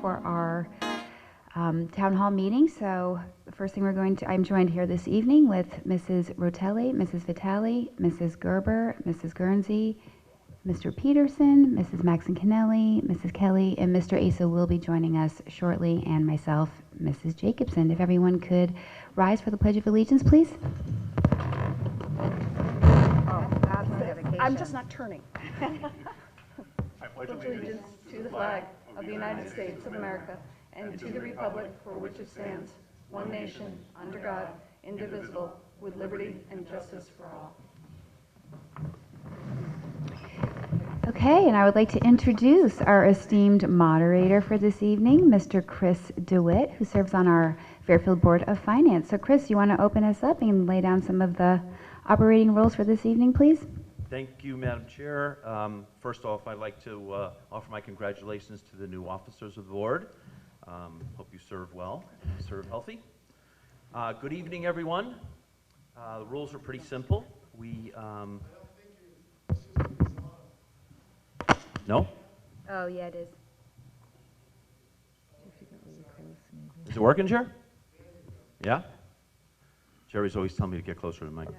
for our town hall meeting. So the first thing I'm joined here this evening with Mrs. Rotelli, Mrs. Vitale, Mrs. Gerber, Mrs. Guernsey, Mr. Peterson, Mrs. Maxon-Kennelly, Mrs. Kelly, and Mr. Asa will be joining us shortly, and myself, Mrs. Jacobson. If everyone could rise for the Pledge of Allegiance, please. I'm just not turning. I pledge allegiance to the flag of the United States of America and to the republic for which it stands, one nation, under God, indivisible, with liberty and justice for all. Okay, and I would like to introduce our esteemed moderator for this evening, Mr. Chris DeWitt, who serves on our Fairfield Board of Finance. So Chris, you want to open us up and lay down some of the operating rules for this evening, please? Thank you, Madam Chair. First off, I'd like to offer my congratulations to the new officers of the board. Hope you serve well, serve healthy. Good evening, everyone. The rules are pretty simple. No? Oh, yeah, it is. Is it working, Jer? Yeah? Jerry's always telling me to get closer to the mic.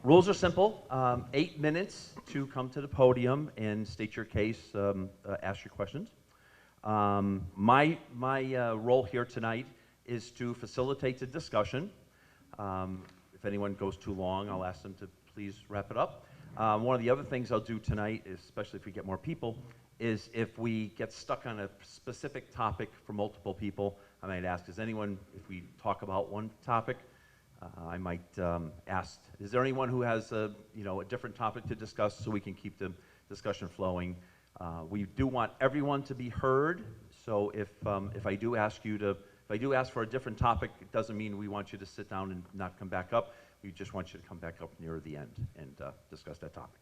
Rules are simple. 8 minutes to come to the podium and state your case, ask your questions. My role here tonight is to facilitate the discussion. If anyone goes too long, I'll ask them to please wrap it up. One of the other things I'll do tonight, especially if we get more people, is if we get stuck on a specific topic for multiple people, I might ask, if we talk about one topic, I might ask, is there anyone who has a different topic to discuss so we can keep the discussion flowing? We do want everyone to be heard, so if I do ask for a different topic, it doesn't mean we want you to sit down and not come back up. We just want you to come back up near the end and discuss that topic.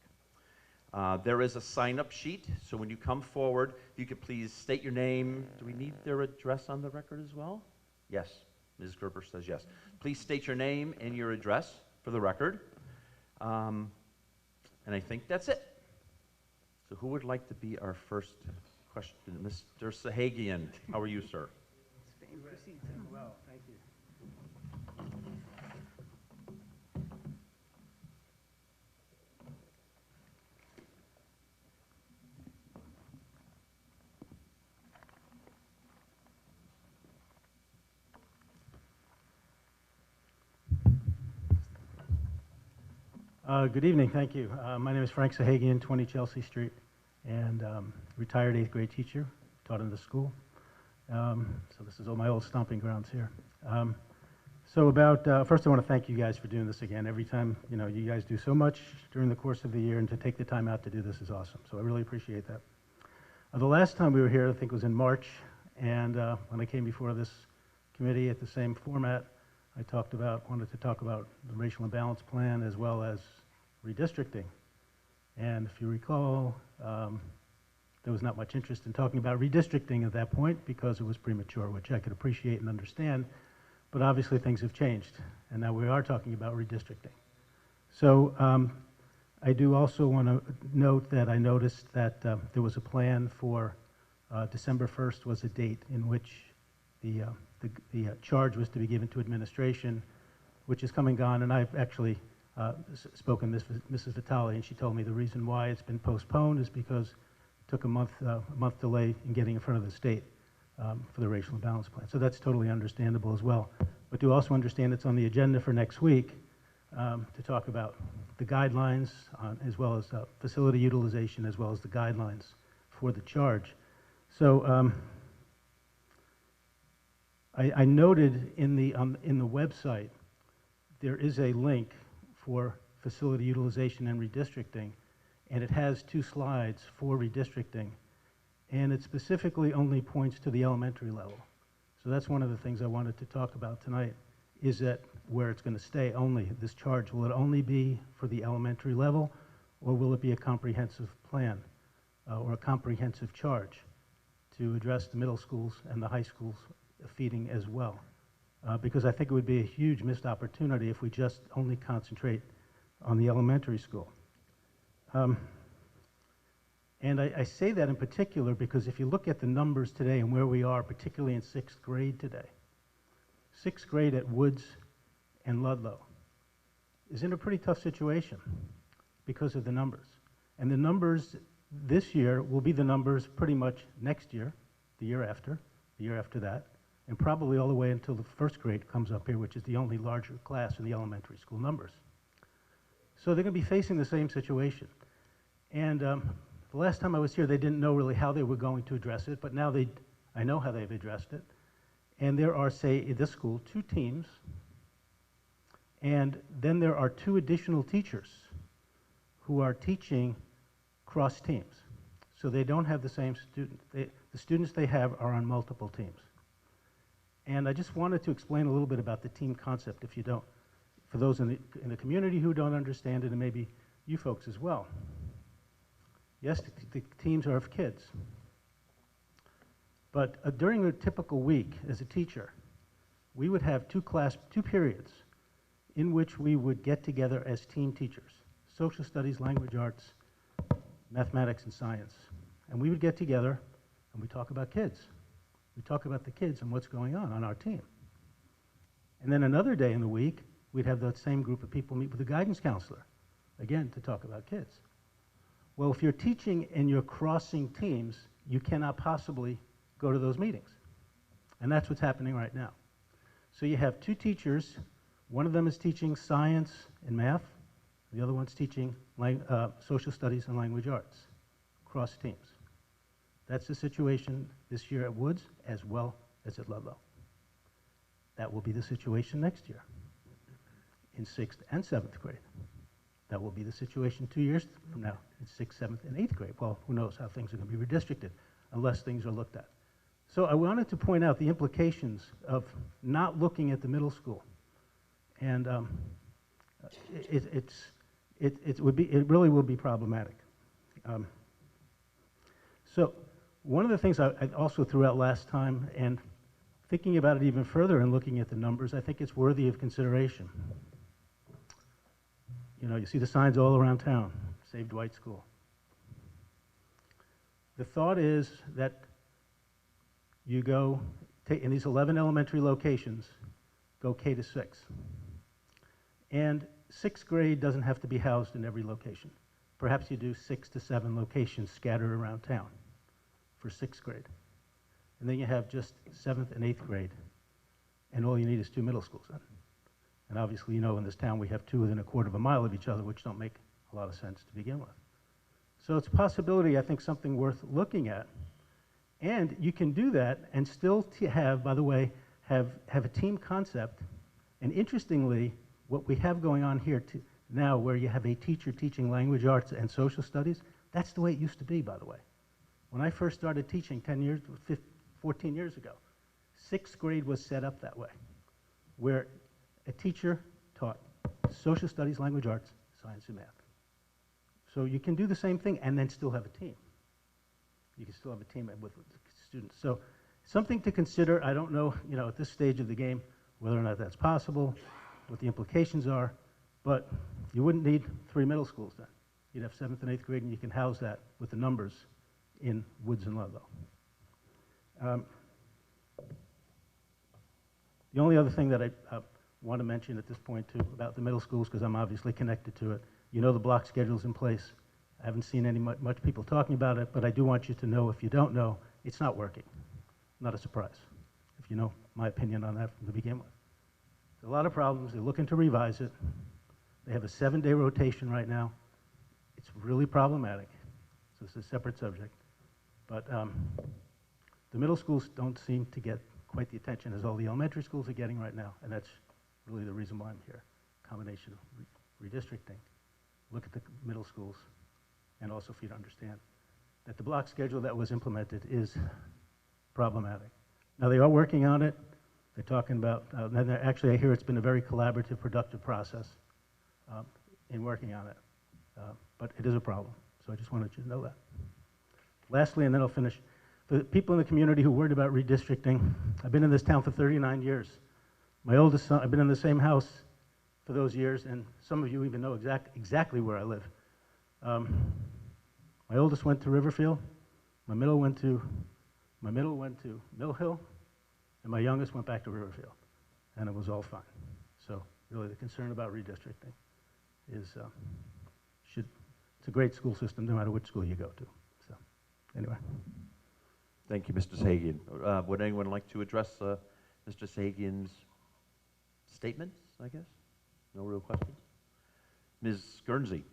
There is a sign-up sheet, so when you come forward, you could please state your name. Do we need their address on the record as well? Yes. Ms. Gerber says yes. Please state your name and your address for the record. And I think that's it. So who would like to be our first question? Mr. Sahagian, how are you, sir? Well, thank you. Good evening, thank you. My name is Frank Sahagian, 20 Chelsea Street, and retired 8th grade teacher, taught in the school. So this is all my old stomping grounds here. First I want to thank you guys for doing this again. Every time, you guys do so much during the course of the year, and to take the time out to do this is awesome. So I really appreciate that. The last time we were here, I think, was in March, and when I came before this committee at the same format, I wanted to talk about the racial imbalance plan as well as redistricting. And if you recall, there was not much interest in talking about redistricting at that point because it was premature, which I could appreciate and understand. But obviously things have changed, and now we are talking about redistricting. So I do also want to note that I noticed that there was a plan for December 1st was a date in which the charge was to be given to administration, which is come and gone, and I've actually spoken to Mrs. Vitale, and she told me the reason why it's been postponed is because it took a month delay in getting in front of the state for the racial imbalance plan. So that's totally understandable as well. But do also understand it's on the agenda for next week to talk about the guidelines as well as facility utilization as well as the guidelines for the charge. So I noted in the website there is a link for facility utilization and redistricting, and it has 2 slides for redistricting, and it specifically only points to the elementary level. So that's one of the things I wanted to talk about tonight, is that where it's going to stay only, this charge, will it only be for the elementary level, or will it be a comprehensive plan or a comprehensive charge to address the middle schools and the high schools feeding as well? Because I think it would be a huge missed opportunity if we just only concentrate on the elementary school. And I say that in particular because if you look at the numbers today and where we are, particularly in 6th grade today, 6th grade at Woods and Ludlow is in a pretty tough situation because of the numbers. And the numbers this year will be the numbers pretty much next year, the year after that, and probably all the way until the 1st grade comes up here, which is the only larger class in the elementary school numbers. So they're going to be facing the same situation. And the last time I was here, they didn't know really how they were going to address it, but now I know how they've addressed it. And there are, say, in this school, 2 teams, and then there are 2 additional teachers who are teaching cross teams. So they don't have the same student. The students they have are on multiple teams. And I just wanted to explain a little bit about the team concept, if you don't, for those in the community who don't understand it, and maybe you folks as well. Yes, the teams are of kids. But during a typical week as a teacher, we would have 2 periods in which we would get together as team teachers, social studies, language arts, mathematics, and science. And we would get together and we talk about kids. We talk about the kids and what's going on our team. And then another day in the week, we'd have that same group of people meet with a guidance counselor, again, to talk about kids. Well, if you're teaching and you're crossing teams, you cannot possibly go to those meetings. And that's what's happening right now. So you have 2 teachers. One of them is teaching science and math. The other one's teaching social studies and language arts, cross teams. That's the situation this year at Woods as well as at Ludlow. That will be the situation next year in 6th and 7th grade. That will be the situation 2 years from now in 6th, 7th, and 8th grade. Well, who knows how things are going to be redistricted unless things are looked at. So I wanted to point out the implications of not looking at the middle school. And it really will be problematic. So one of the things I also threw out last time, and thinking about it even further and looking at the numbers, I think it's worthy of consideration. You know, you see the signs all around town, Save Dwight School. The thought is that you go, in these 11 elementary locations, go K to 6. And 6th grade doesn't have to be housed in every location. Perhaps you do 6 to 7 locations scattered around town for 6th grade. And then you have just 7th and 8th grade, and all you need is 2 middle schools then. And obviously, you know, in this town we have 2 within a quarter of a mile of each other, which don't make a lot of sense to begin with. So it's a possibility, I think, something worth looking at. And you can do that and still have, by the way, have a team concept. And interestingly, what we have going on here now, where you have a teacher teaching language arts and social studies, that's the way it used to be, by the way. When I first started teaching 14 years ago, 6th grade was set up that way, where a teacher taught social studies, language arts, science, and math. So you can do the same thing and then still have a team. You can still have a team with students. So something to consider. I don't know, you know, at this stage of the game, whether or not that's possible, what the implications are, but you wouldn't need 3 middle schools then. You'd have 7th and 8th grade, and you can house that with the numbers in Woods and Ludlow. The only other thing that I want to mention at this point too about the middle schools, because I'm obviously connected to it, you know the block schedule's in place. I haven't seen much people talking about it, but I do want you to know, if you don't know, it's not working. Not a surprise, if you know my opinion on that from the begin with. There's a lot of problems. They're looking to revise it. They have a 7-day rotation right now. It's really problematic. So it's a separate subject. But the middle schools don't seem to get quite the attention as all the elementary schools are getting right now, and that's really the reason why I'm here. Combination of redistricting. Look at the middle schools, and also for you to understand that the block schedule that was implemented is problematic. Now they are working on it. They're talking about, actually I hear it's been a very collaborative, productive process in working on it. But it is a problem, so I just wanted you to know that. Lastly, and then I'll finish, for the people in the community who are worried about redistricting, I've been in this town for 39 years. My oldest son, I've been in the same house for those years, and some of you even know exactly where I live. My oldest went to Riverfield, my middle went to Mill Hill, and my youngest went back to Riverfield, and it was all fine. So really, the concern about redistricting is it's a great school system no matter which school you go to. So anyway. Thank you, Mr. Sagan. Would anyone like to address Mr. Sagan's statements, I guess? No real questions? Ms. Guernsey.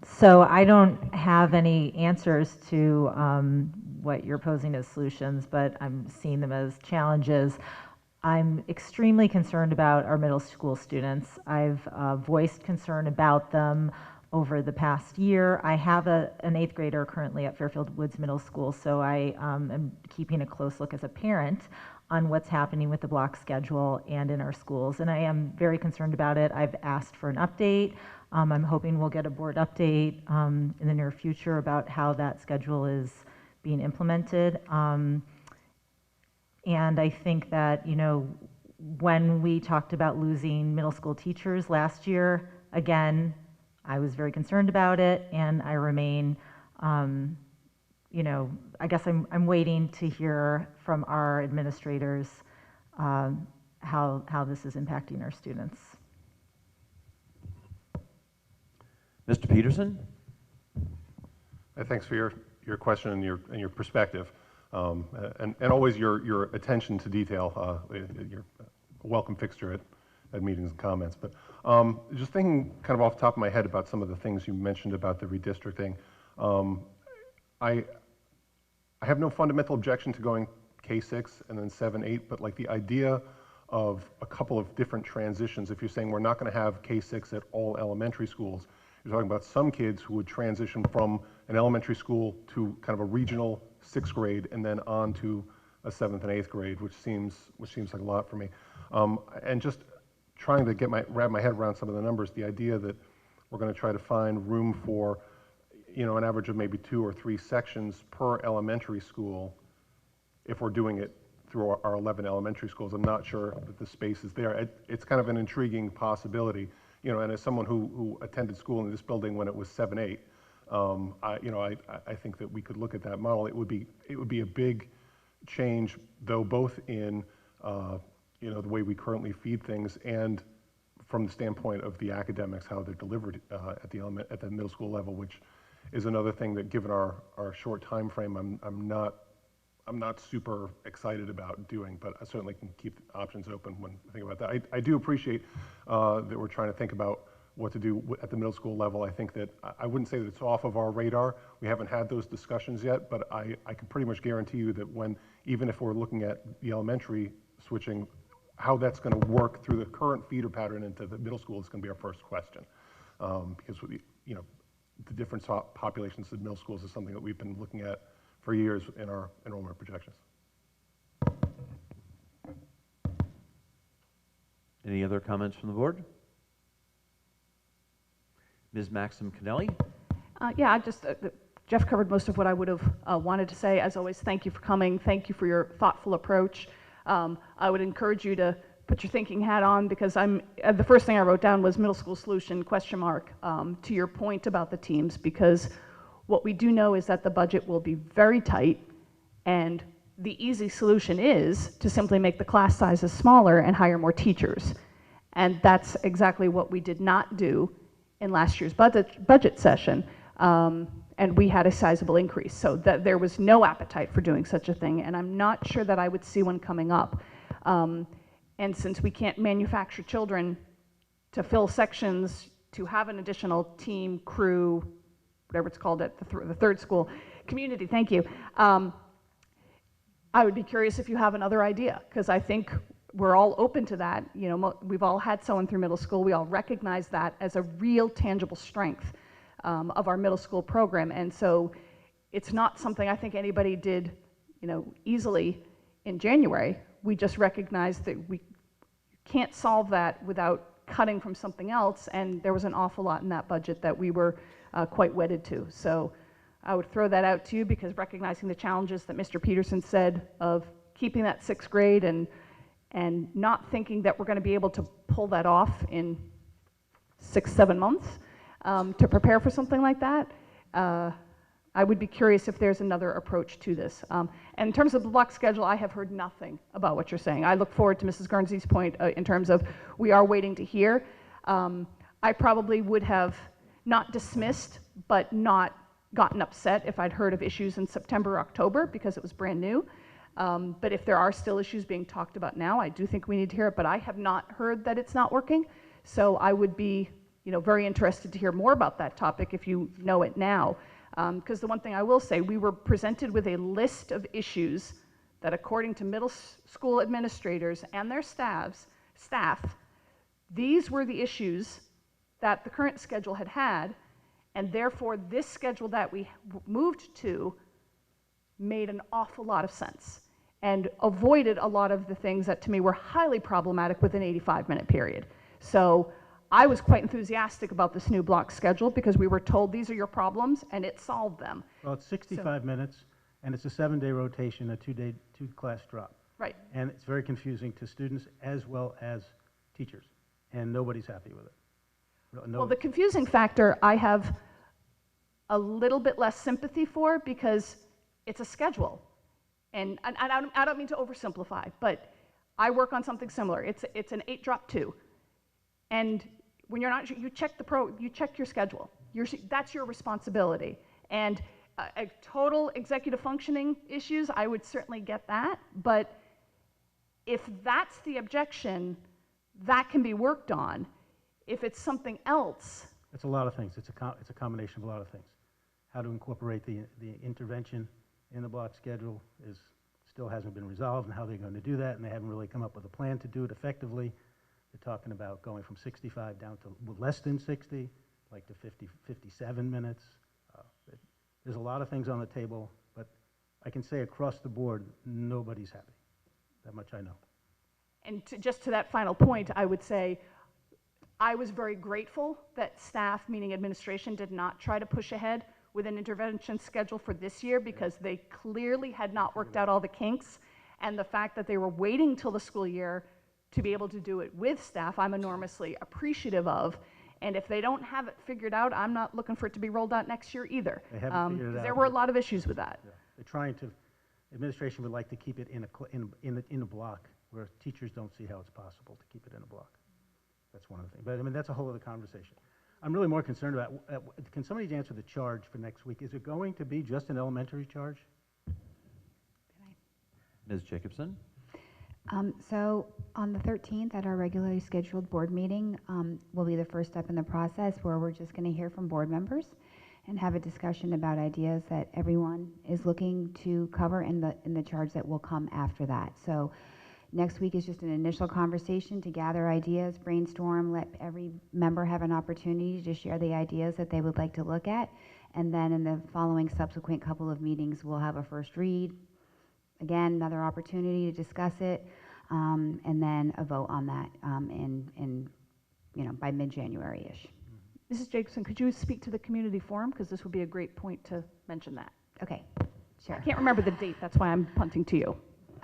So I don't have any answers to what you're posing as solutions, but I'm seeing them as challenges. I'm extremely concerned about our middle school students. I've voiced concern about them over the past year. I have an 8th grader currently at Fairfield Woods Middle School, so I am keeping a close look as a parent on what's happening with the block schedule and in our schools, and I am very concerned about it. I've asked for an update. I'm hoping we'll get a board update in the near future about how that schedule is being implemented. And I think that, you know, when we talked about losing middle school teachers last year, again, I was very concerned about it, and I remain, you know, I guess I'm waiting to hear from our administrators how this is impacting our students. Mr. Peterson? Thanks for your question and your perspective, and always your attention to detail. You're a welcome fixture at meetings and comments. But just thinking kind of off the top of my head about some of the things you mentioned about the redistricting, I have no fundamental objection to going K6 and then 7, 8, but like the idea of a couple of different transitions. If you're saying we're not going to have K6 at all elementary schools, you're talking about some kids who would transition from an elementary school to kind of a regional 6th grade and then on to a 7th and 8th grade, which seems like a lot for me. And just trying to wrap my head around some of the numbers, the idea that we're going to try to find room for, you know, an average of maybe 2 or 3 sections per elementary school if we're doing it through our 11 elementary schools. I'm not sure that the space is there. It's kind of an intriguing possibility. You know, and as someone who attended school in this building when it was 7, 8, I think that we could look at that model. It would be a big change, though, both in you know, the way we currently feed things and from the standpoint of the academics, how they're delivered at the middle school level, which is another thing that, given our short time frame, I'm not super excited about doing, but I certainly can keep options open when I think about that. I do appreciate that we're trying to think about what to do at the middle school level. I think that I wouldn't say that it's off of our radar. We haven't had those discussions yet, but I can pretty much guarantee you that even if we're looking at the elementary switching, how that's going to work through the current feeder pattern into the middle school is going to be our first question, because you know, the different populations of middle schools is something that we've been looking at for years in our enrollment projections. Any other comments from the board? Ms. Maxim Cannelli? Yeah, Jeff covered most of what I would have wanted to say. As always, thank you for coming. Thank you for your thoughtful approach. I would encourage you to put your thinking hat on, because the first thing I wrote down was middle school solution, ? To your point about the teams, because what we do know is that the budget will be very tight, and the easy solution is to simply make the class sizes smaller and hire more teachers. And that's exactly what we did not do in last year's budget session. And we had a sizable increase, so that there was no appetite for doing such a thing, and I'm not sure that I would see one coming up. And since we can't manufacture children to fill sections, to have an additional team, crew, whatever it's called at the third school, community, thank you. I would be curious if you have another idea, because I think we're all open to that. You know, we've all had someone through middle school. We all recognize that as a real tangible strength of our middle school program. And so it's not something I think anybody did, you know, easily in January. We just recognized that we can't solve that without cutting from something else, and there was an awful lot in that budget that we were quite wedded to. So I would throw that out to you, because recognizing the challenges that Mr. Peterson said of keeping that 6th grade and not thinking that we're going to be able to pull that off in 6, 7 months, to prepare for something like that. I would be curious if there's another approach to this. And in terms of the block schedule, I have heard nothing about what you're saying. I look forward to Mrs. Guernsey's point in terms of we are waiting to hear. I probably would have not dismissed, but not gotten upset if I'd heard of issues in September or October because it was brand new. But if there are still issues being talked about now, I do think we need to hear it, but I have not heard that it's not working. So I would be, very interested to hear more about that topic if you know it now. Because the one thing I will say, we were presented with a list of issues that according to middle school administrators and their staff, these were the issues that the current schedule had, and therefore this schedule that we moved to made an awful lot of sense and avoided a lot of the things that to me were highly problematic with an 85-minute period. So I was quite enthusiastic about this new block schedule because we were told these are your problems and it solved them. Well, it's 65 minutes, and it's a 7-day rotation, a 2-class drop. Right. And it's very confusing to students as well as teachers, and nobody's happy with it. Well, the confusing factor I have a little bit less sympathy for because it's a schedule. And I don't mean to oversimplify, but I work on something similar. It's an 8-drop-2. And when you're not, you check your schedule. That's your responsibility. And total executive functioning issues, I would certainly get that. But if that's the objection, that can be worked on. If it's something else. It's a lot of things. It's a combination of a lot of things. How to incorporate the intervention in the block schedule still hasn't been resolved, and how they're going to do that, and they haven't really come up with a plan to do it effectively. They're talking about going from 65 down to less than 60, like to 57 minutes. There's a lot of things on the table, but I can say across the board, nobody's happy. That much I know. And just to that final point, I would say I was very grateful that staff, meaning administration, did not try to push ahead with an intervention schedule for this year because they clearly had not worked out all the kinks. And the fact that they were waiting till the school year to be able to do it with staff, I'm enormously appreciative of. And if they don't have it figured out, I'm not looking for it to be rolled out next year either. They haven't figured it out. There were a lot of issues with that. Yeah. They're trying to, administration would like to keep it in a block where teachers don't see how it's possible to keep it in a block. That's one of the things. But I mean, that's a whole other conversation. I'm really more concerned about, can somebody answer the charge for next week? Is it going to be just an elementary charge? Ms. Jacobson? So on the 13th at our regularly scheduled board meeting will be the first step in the process where we're just going to hear from board members and have a discussion about ideas that everyone is looking to cover in the charge that will come after that. So next week is just an initial conversation to gather ideas, brainstorm, let every member have an opportunity to share the ideas that they would like to look at. And then in the following subsequent couple of meetings, we'll have a first read. Again, another opportunity to discuss it, and then a vote on that by mid-January-ish. Mrs. Jacobson, could you speak to the community forum? Because this would be a great point to mention that. Okay, sure. I can't remember the date, that's why I'm punting to you.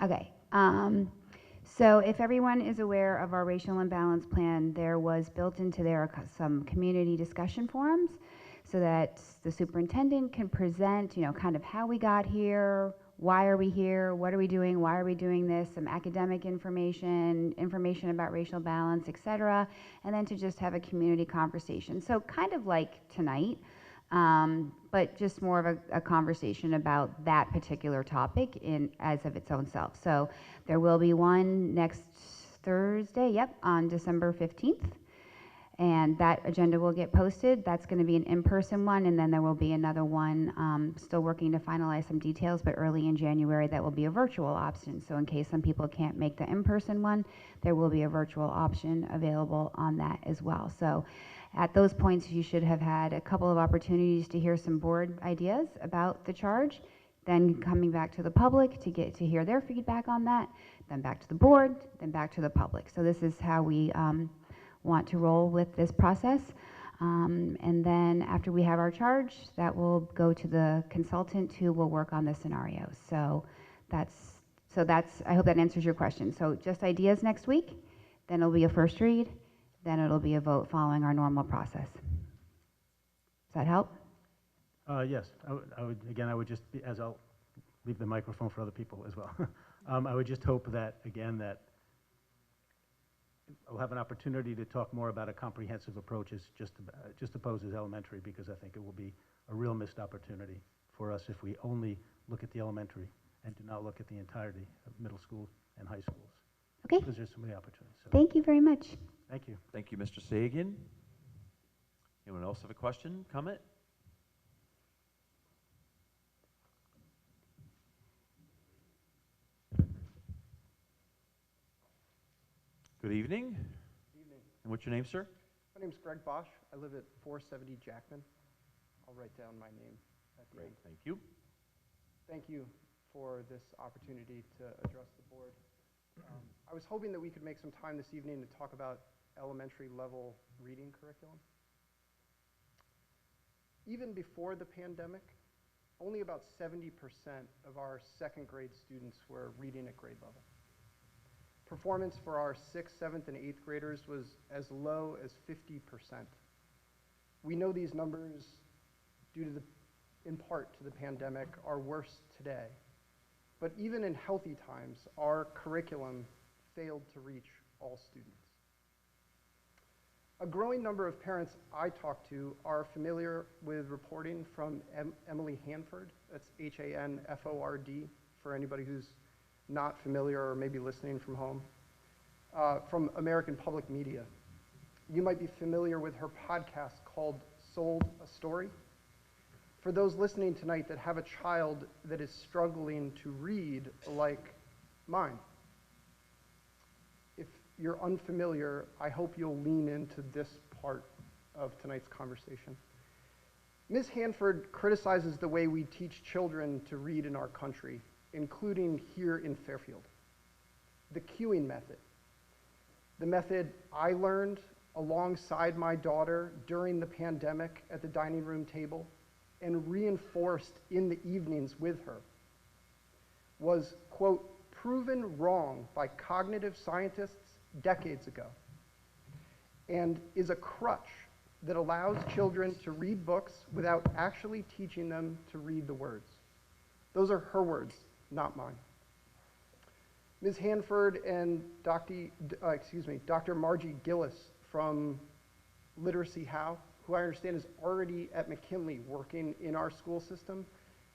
Okay. So if everyone is aware of our racial imbalance plan, there was built into there some community discussion forums so that the superintendent can present, kind of how we got here, why are we here, what are we doing, why are we doing this, some academic information about racial balance, etc., and then to just have a community conversation. So kind of like tonight, but just more of a conversation about that particular topic as of its own self. So there will be one next Thursday, on December 15th. And that agenda will get posted. That's going to be an in-person one, and then there will be another one, still working to finalize some details, but early in January that will be a virtual option. So in case some people can't make the in-person one, there will be a virtual option available on that as well. So at those points, you should have had a couple of opportunities to hear some board ideas about the charge, then coming back to the public to get to hear their feedback on that, then back to the board, then back to the public. So this is how we want to roll with this process. And then after we have our charge, that will go to the consultant who will work on the scenarios. So that's, I hope that answers your question. So just ideas next week, then it'll be a first read, then it'll be a vote following our normal process. Does that help? Yes, again, I would just, as I'll leave the microphone for other people as well. I would just hope that, again, that I'll have an opportunity to talk more about a comprehensive approach as just opposed as elementary, because I think it will be a real missed opportunity for us if we only look at the elementary and do not look at the entirety of middle school and high schools. Okay. Because there's so many opportunities. So, Thank you very much. thank you. Thank you, Mr. Sagan. Anyone else have a question, comment? Good evening. Evening. And what's your name, sir? My name's Greg Bosch. I live at 470 Jackman. I'll write down my name at the end. Thank you. Thank you for this opportunity to address the board. I was hoping that we could make some time this evening to talk about elementary level reading curriculum. Even before the pandemic, only about 70% of our second grade students were reading at grade level. Performance for our 6th, 7th, and 8th graders was as low as 50%. We know these numbers, due to in part to the pandemic, are worse today. But even in healthy times, our curriculum failed to reach all students. A growing number of parents I talk to are familiar with reporting from Emily Hanford. That's Hanford, for anybody who's not familiar or maybe listening from home, from American Public Media. You might be familiar with her podcast called Sold a Story. For those listening tonight that have a child that is struggling to read like mine, if you're unfamiliar, I hope you'll lean into this part of tonight's conversation. Ms. Hanford criticizes the way we teach children to read in our country, including here in Fairfield. The cueing method, the method I learned alongside my daughter during the pandemic at the dining room table and reinforced in the evenings with her, was, quote, proven wrong by cognitive scientists decades ago, and is a crutch that allows children to read books without actually teaching them to read the words. Those are her words, not mine. Ms. Hanford and Dr. Margie Gillis from Literacy How, who I understand is already at McKinley working in our school system,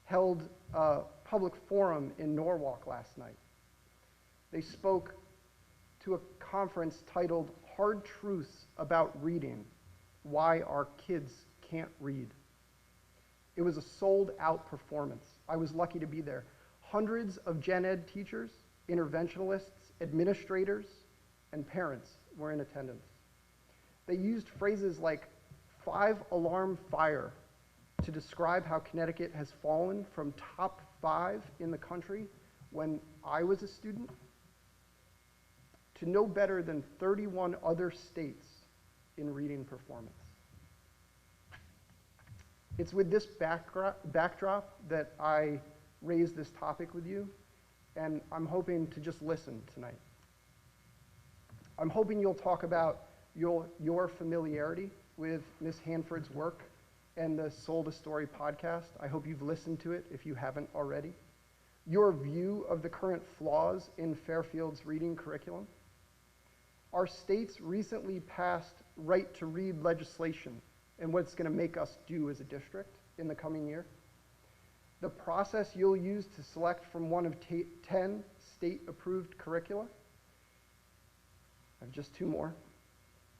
held a public forum in Norwalk last night. They spoke to a conference titled Hard Truths About Reading, Why Our Kids Can't Read. It was a sold-out performance. I was lucky to be there. Hundreds of gen ed teachers, interventionalists, administrators, and parents were in attendance. They used phrases like 5-alarm fire to describe how Connecticut has fallen from top 5 in the country when I was a student to no better than 31 other states in reading performance. It's with this backdrop that I raise this topic with you, and I'm hoping to just listen tonight. I'm hoping you'll talk about your familiarity with Ms. Hanford's work and the Sold a Story podcast. I hope you've listened to it if you haven't already. Your view of the current flaws in Fairfield's reading curriculum. Our state's recently passed right to read legislation and what it's going to make us do as a district in the coming year. The process you'll use to select from one of 10 state-approved curricula. I have just 2 more.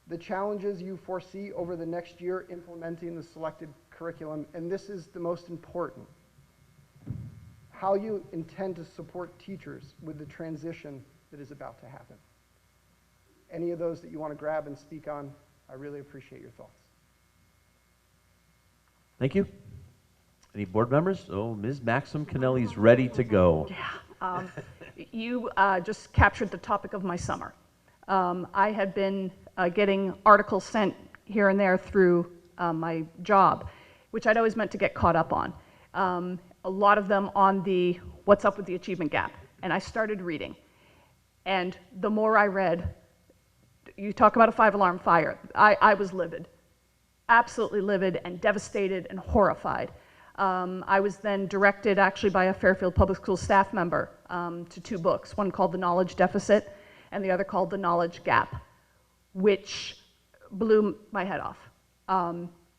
The challenges you foresee over the next year implementing the selected curriculum, and this is the most important. How you intend to support teachers with the transition that is about to happen. Any of those that you want to grab and speak on, I really appreciate your thoughts. Thank you. Any board members? Oh, Ms. Maxim Kennelly's ready to go. Yeah, you just captured the topic of my summer. I had been getting articles sent here and there through my job, which I'd always meant to get caught up on. A lot of them on the what's up with the achievement gap. And I started reading. And the more I read, you talk about a 5-alarm fire, I was livid. absolutely livid and devastated and horrified. I was then directed actually by a Fairfield Public Schools staff member to 2 books, one called The Knowledge Deficit and the other called The Knowledge Gap, which blew my head off.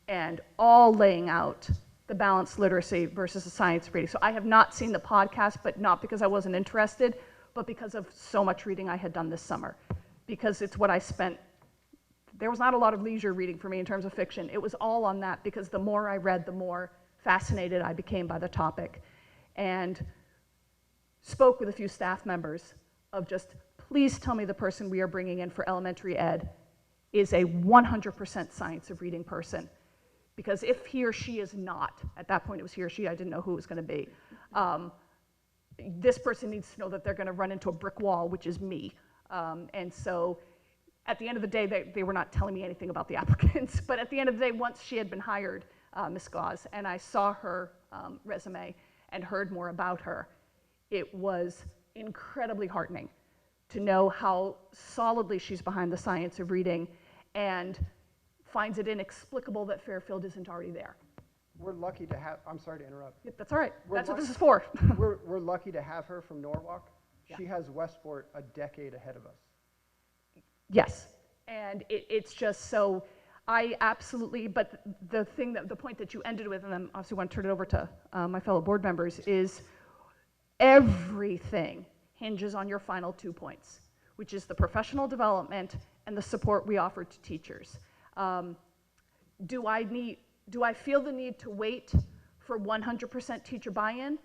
And all laying out the balanced literacy versus the science of reading. So I have not seen the podcast, but not because I wasn't interested, but because of so much reading I had done this summer. Because it's what I spent, there was not a lot of leisure reading for me in terms of fiction. It was all on that, because the more I read, the more fascinated I became by the topic. And spoke with a few staff members of just, please tell me the person we are bringing in for elementary ed is a 100% science of reading person. Because if he or she is not, at that point it was he or she, I didn't know who it was going to be, this person needs to know that they're going to run into a brick wall, which is me. And so at the end of the day, they were not telling me anything about the applicants. But at the end of the day, once she had been hired, Ms. Gauze, and I saw her resume and heard more about her, it was incredibly heartening to know how solidly she's behind the science of reading and finds it inexplicable that Fairfield isn't already there. We're lucky to have, I'm sorry to interrupt. Yep, that's all right. We're That's what luck- this is for. We're lucky to have her from Norwalk. Yeah. She has Westport a decade ahead of us. Yes, and it's just so, I absolutely, but the point that you ended with, and then obviously want to turn it over to my fellow board members, is everything hinges on your final 2 points, which is the professional development and the support we offer to teachers. Do I feel the need to wait for 100% teacher buy-in?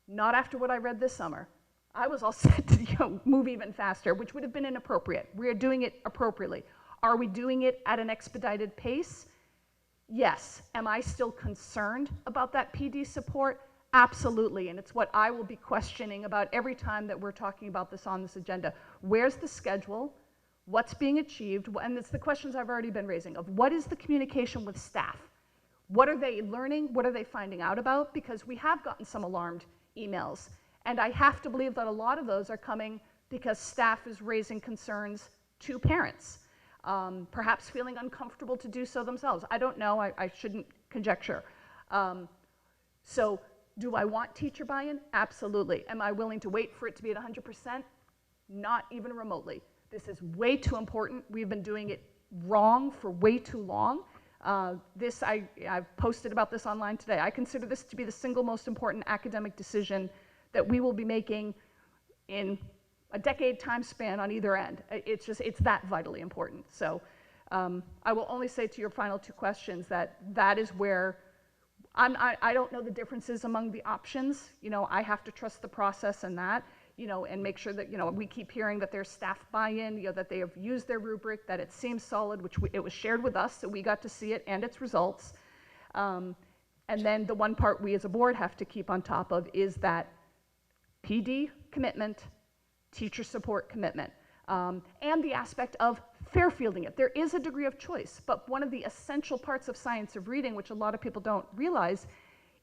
Not after what I read this summer. I was all set to move even faster, which would have been inappropriate. We are doing it appropriately. Are we doing it at an expedited pace? Yes. Am I still concerned about that PD support? Absolutely, and it's what I will be questioning about every time that we're talking about this on this agenda. Where's the schedule? What's being achieved? And it's the questions I've already been raising of what is the communication with staff? What are they learning? What are they finding out about? Because we have gotten some alarmed emails, and I have to believe that a lot of those are coming because staff is raising concerns to parents, perhaps feeling uncomfortable to do so themselves. I don't know, I shouldn't conjecture. So do I want teacher buy-in? Absolutely. Am I willing to wait for it to be at 100%? Not even remotely. This is way too important. We've been doing it wrong for way too long. I've posted about this online today. I consider this to be the single most important academic decision that we will be making in a decade time span on either end. It's that vitally important. So I will only say to your final 2 questions that is where I don't know the differences among the options. I have to trust the process in that, and make sure that, we keep hearing that there's staff buy-in, that they have used their rubric, that it seems solid, which it was shared with us, so we got to see it and its results. And then the one part we as a board have to keep on top of is that PD commitment, teacher support commitment, and the aspect of Fairfielding it. There is a degree of choice, but one of the essential parts of science of reading, which a lot of people don't realize,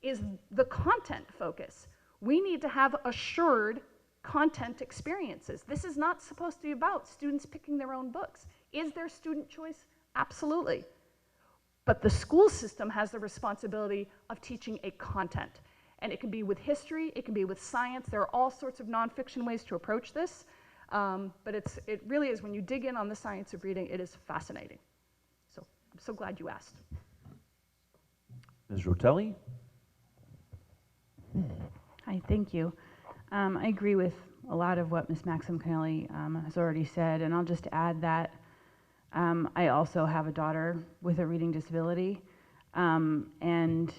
is the content focus. We need to have assured content experiences. This is not supposed to be about students picking their own books. Is there student choice? Absolutely. But the school system has the responsibility of teaching a content. And it can be with history, it can be with science. There are all sorts of nonfiction ways to approach this. But it really is, when you dig in on the science of reading, it is fascinating. So I'm so glad you asked. Ms. Rotelli? Hi, thank you. I agree with a lot of what Ms. Maxim Kelly has already said, and I'll just add that I also have a daughter with a reading disability, and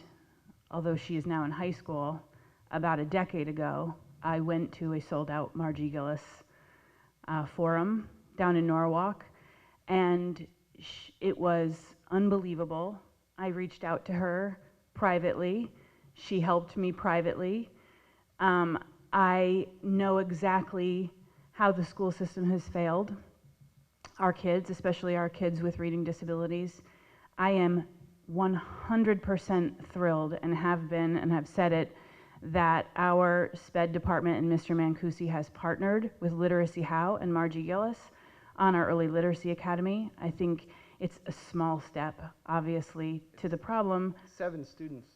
although she is now in high school, about a decade ago, I went to a sold-out Margie Gillis forum down in Norwalk, and it was unbelievable. I reached out to her privately. She helped me privately. I know exactly how the school system has failed our kids, especially our kids with reading disabilities. I am 100% thrilled, and have been and have said it, that our SPED department and Mr. Mancusi has partnered with Literacy How and Margie Gillis on our Early Literacy Academy. I think It's a small step, obviously, to the problem. 7 students.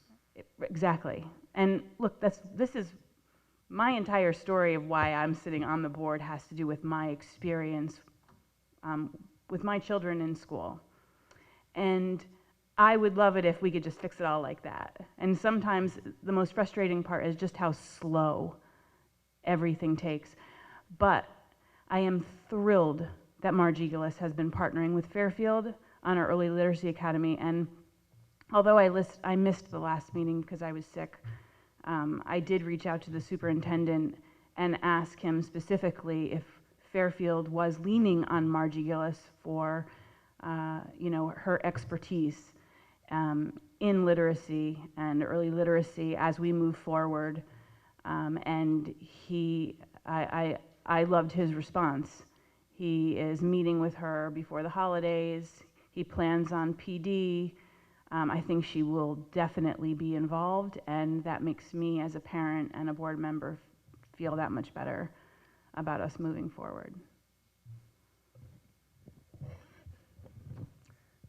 Exactly. And look, this is my entire story of why I'm sitting on the board has to do with my experience with my children in school. And I would love it if we could just fix it all like that. And sometimes the most frustrating part is just how slow everything takes. But I am thrilled that Margie Gillis has been partnering with Fairfield on our Early Literacy Academy. And although I missed the last meeting because I was sick, I did reach out to the superintendent and ask him specifically if Fairfield was leaning on Margie Gillis for, her expertise in literacy and early literacy as we move forward. And I loved his response. He is meeting with her before the holidays. He plans on PD. I think she will definitely be involved, and that makes me as a parent and a board member feel that much better about us moving forward.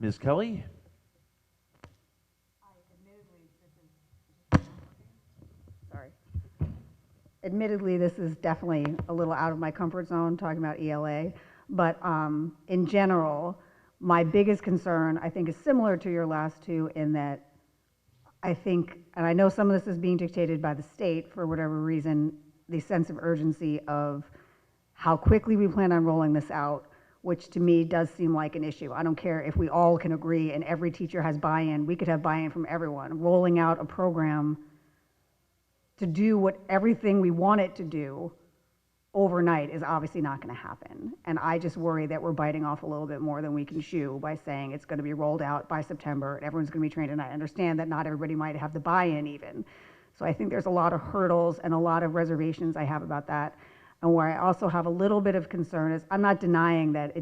Ms. Kelly? Sorry. Admittedly, this is definitely a little out of my comfort zone, talking about ELA, but in general, my biggest concern, I think, is similar to your last two in that I think, and I know some of this is being dictated by the state for whatever reason, the sense of urgency of how quickly we plan on rolling this out, which to me does seem like an issue. I don't care if we all can agree and every teacher has buy-in. We could have buy-in from everyone. Rolling out a program to do everything we want it to do overnight is obviously not going to happen. And I just worry that we're biting off a little bit more than we can chew by saying it's going to be rolled out by September and everyone's going to be trained. And I understand that not everybody might have the buy-in even. So I think there's a lot of hurdles and a lot of reservations I have about that. And where I also have a little bit of concern is I'm not denying that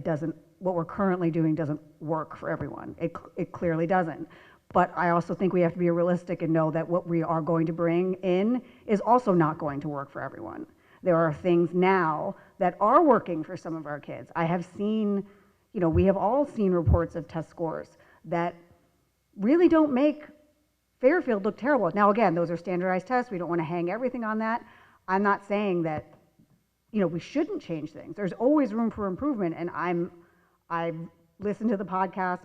what we're currently doing doesn't work for everyone. It clearly doesn't. But I also think we have to be realistic and know that what we are going to bring in is also not going to work for everyone. There are things now that are working for some of our kids. I have seen, we have all seen reports of test scores that really don't make Fairfield look terrible. Now, again, those are standardized tests. We don't want to hang everything on that. I'm not saying that, we shouldn't change things. There's always room for improvement, and I've listened to the podcast.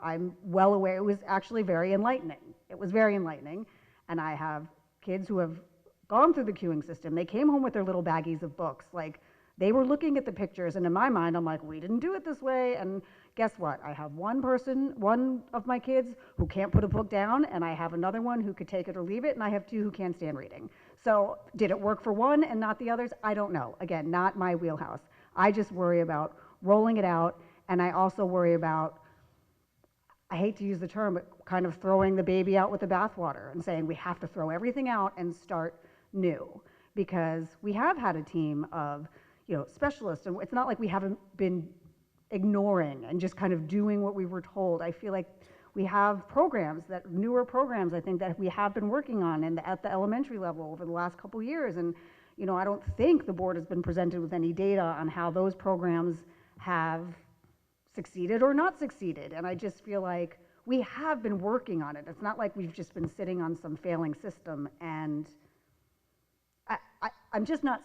I'm well aware. It was actually very enlightening. It was very enlightening, and I have kids who have gone through the queuing system. They came home with their little baggies of books. Like, they were looking at the pictures, and in my mind, I'm like, we didn't do it this way. And guess what? I have one of my kids who can't put a book down, and I have another one who could take it or leave it, and I have two who can't stand reading. So did it work for one and not the others? I don't know. Again, not my wheelhouse. I just worry about rolling it out, and I also worry about, I hate to use the term, but kind of throwing the baby out with the bathwater and saying we have to throw everything out and start new, because we have had a team of specialists, and it's not like we haven't been ignoring and just kind of doing what we were told. I feel like we have newer programs, I think, that we have been working on at the elementary level over the last couple years, and I don't think the board has been presented with any data on how those programs have succeeded or not succeeded, and I just feel like we have been working on it. It's not like we've just been sitting on some failing system, and I'm just not,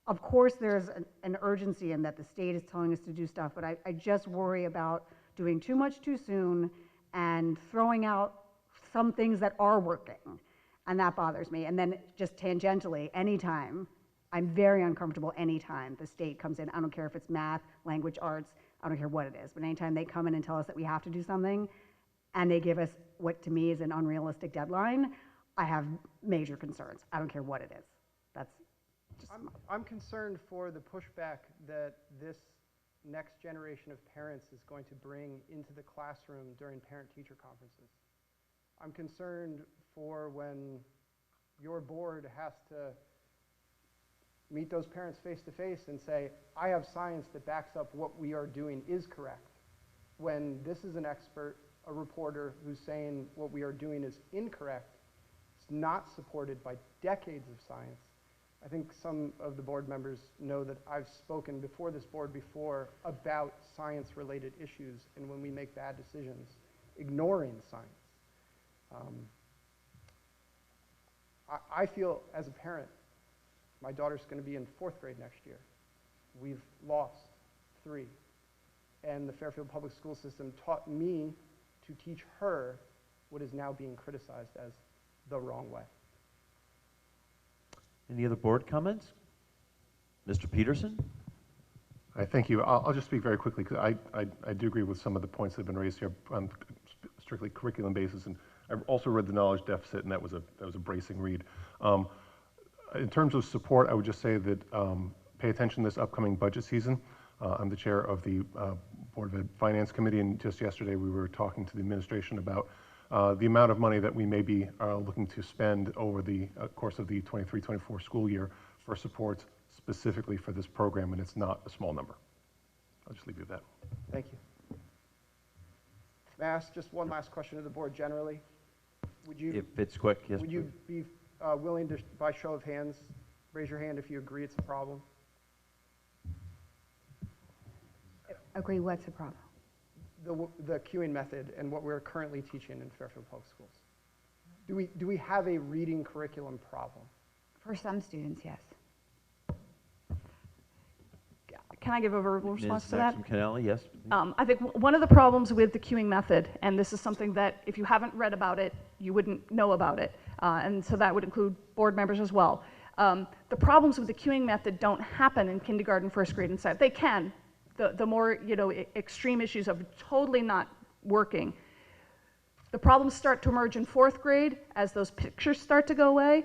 of course there's an urgency in that the state is telling us to do stuff, but I just worry about doing too much too soon and throwing out some things that are working, and that bothers me. And then just tangentially, anytime, I'm very uncomfortable anytime the state comes in. I don't care if it's math, language arts, I don't care what it is, but anytime they come in and tell us that we have to do something and they give us what to me is an unrealistic deadline, I have major concerns. I don't care what it is. That's just I'm concerned for the pushback that this next generation of parents is going to bring into the classroom during parent-teacher conferences. I'm concerned for when your board has to meet those parents face-to-face and say, I have science that backs up what we are doing is correct, when this is an expert, a reporter, who's saying what we are doing is incorrect. It's not supported by decades of science. I think some of the board members know that I've spoken before this board before about science-related issues, and when we make bad decisions, ignoring science. I feel, as a parent, my daughter's going to be in 4th grade next year. We've lost 3. And the Fairfield Public School System taught me to teach her what is now being criticized as the wrong way. Any other board comments? Mr. Peterson? I thank you. I'll just speak very quickly because I do agree with some of the points that have been raised here on strictly curriculum basis, and I've also read the knowledge deficit, and that was a bracing read. In terms of support, I would just say that pay attention this upcoming budget season. I'm the chair of the Board of Ed Finance Committee, and just yesterday we were talking to the administration about the amount of money that we may be looking to spend over the course of the 23-24 school year for supports specifically for this program, and it's not a small number. I'll just leave you with that. Thank you. May I ask just one last question to the board generally? Would you, If it's quick, yes, would please. you be willing to, by show of hands, raise your hand if you agree it's a problem? Agree, what's the problem? The queuing method and what we're currently teaching in Fairfield Public Schools. Do we have a reading curriculum problem? For some students, yes. Can I give a verbal response Ms. to that? Maxim-Kennelly, yes? I think one of the problems with the queuing method, and this is something that if you haven't read about it, you wouldn't know about it, and so that would include board members as well. The problems with the queuing method don't happen in kindergarten, 1st grade, and second. They can. The more, extreme issues of totally not working. The problems start to emerge in 4th grade as those pictures start to go away,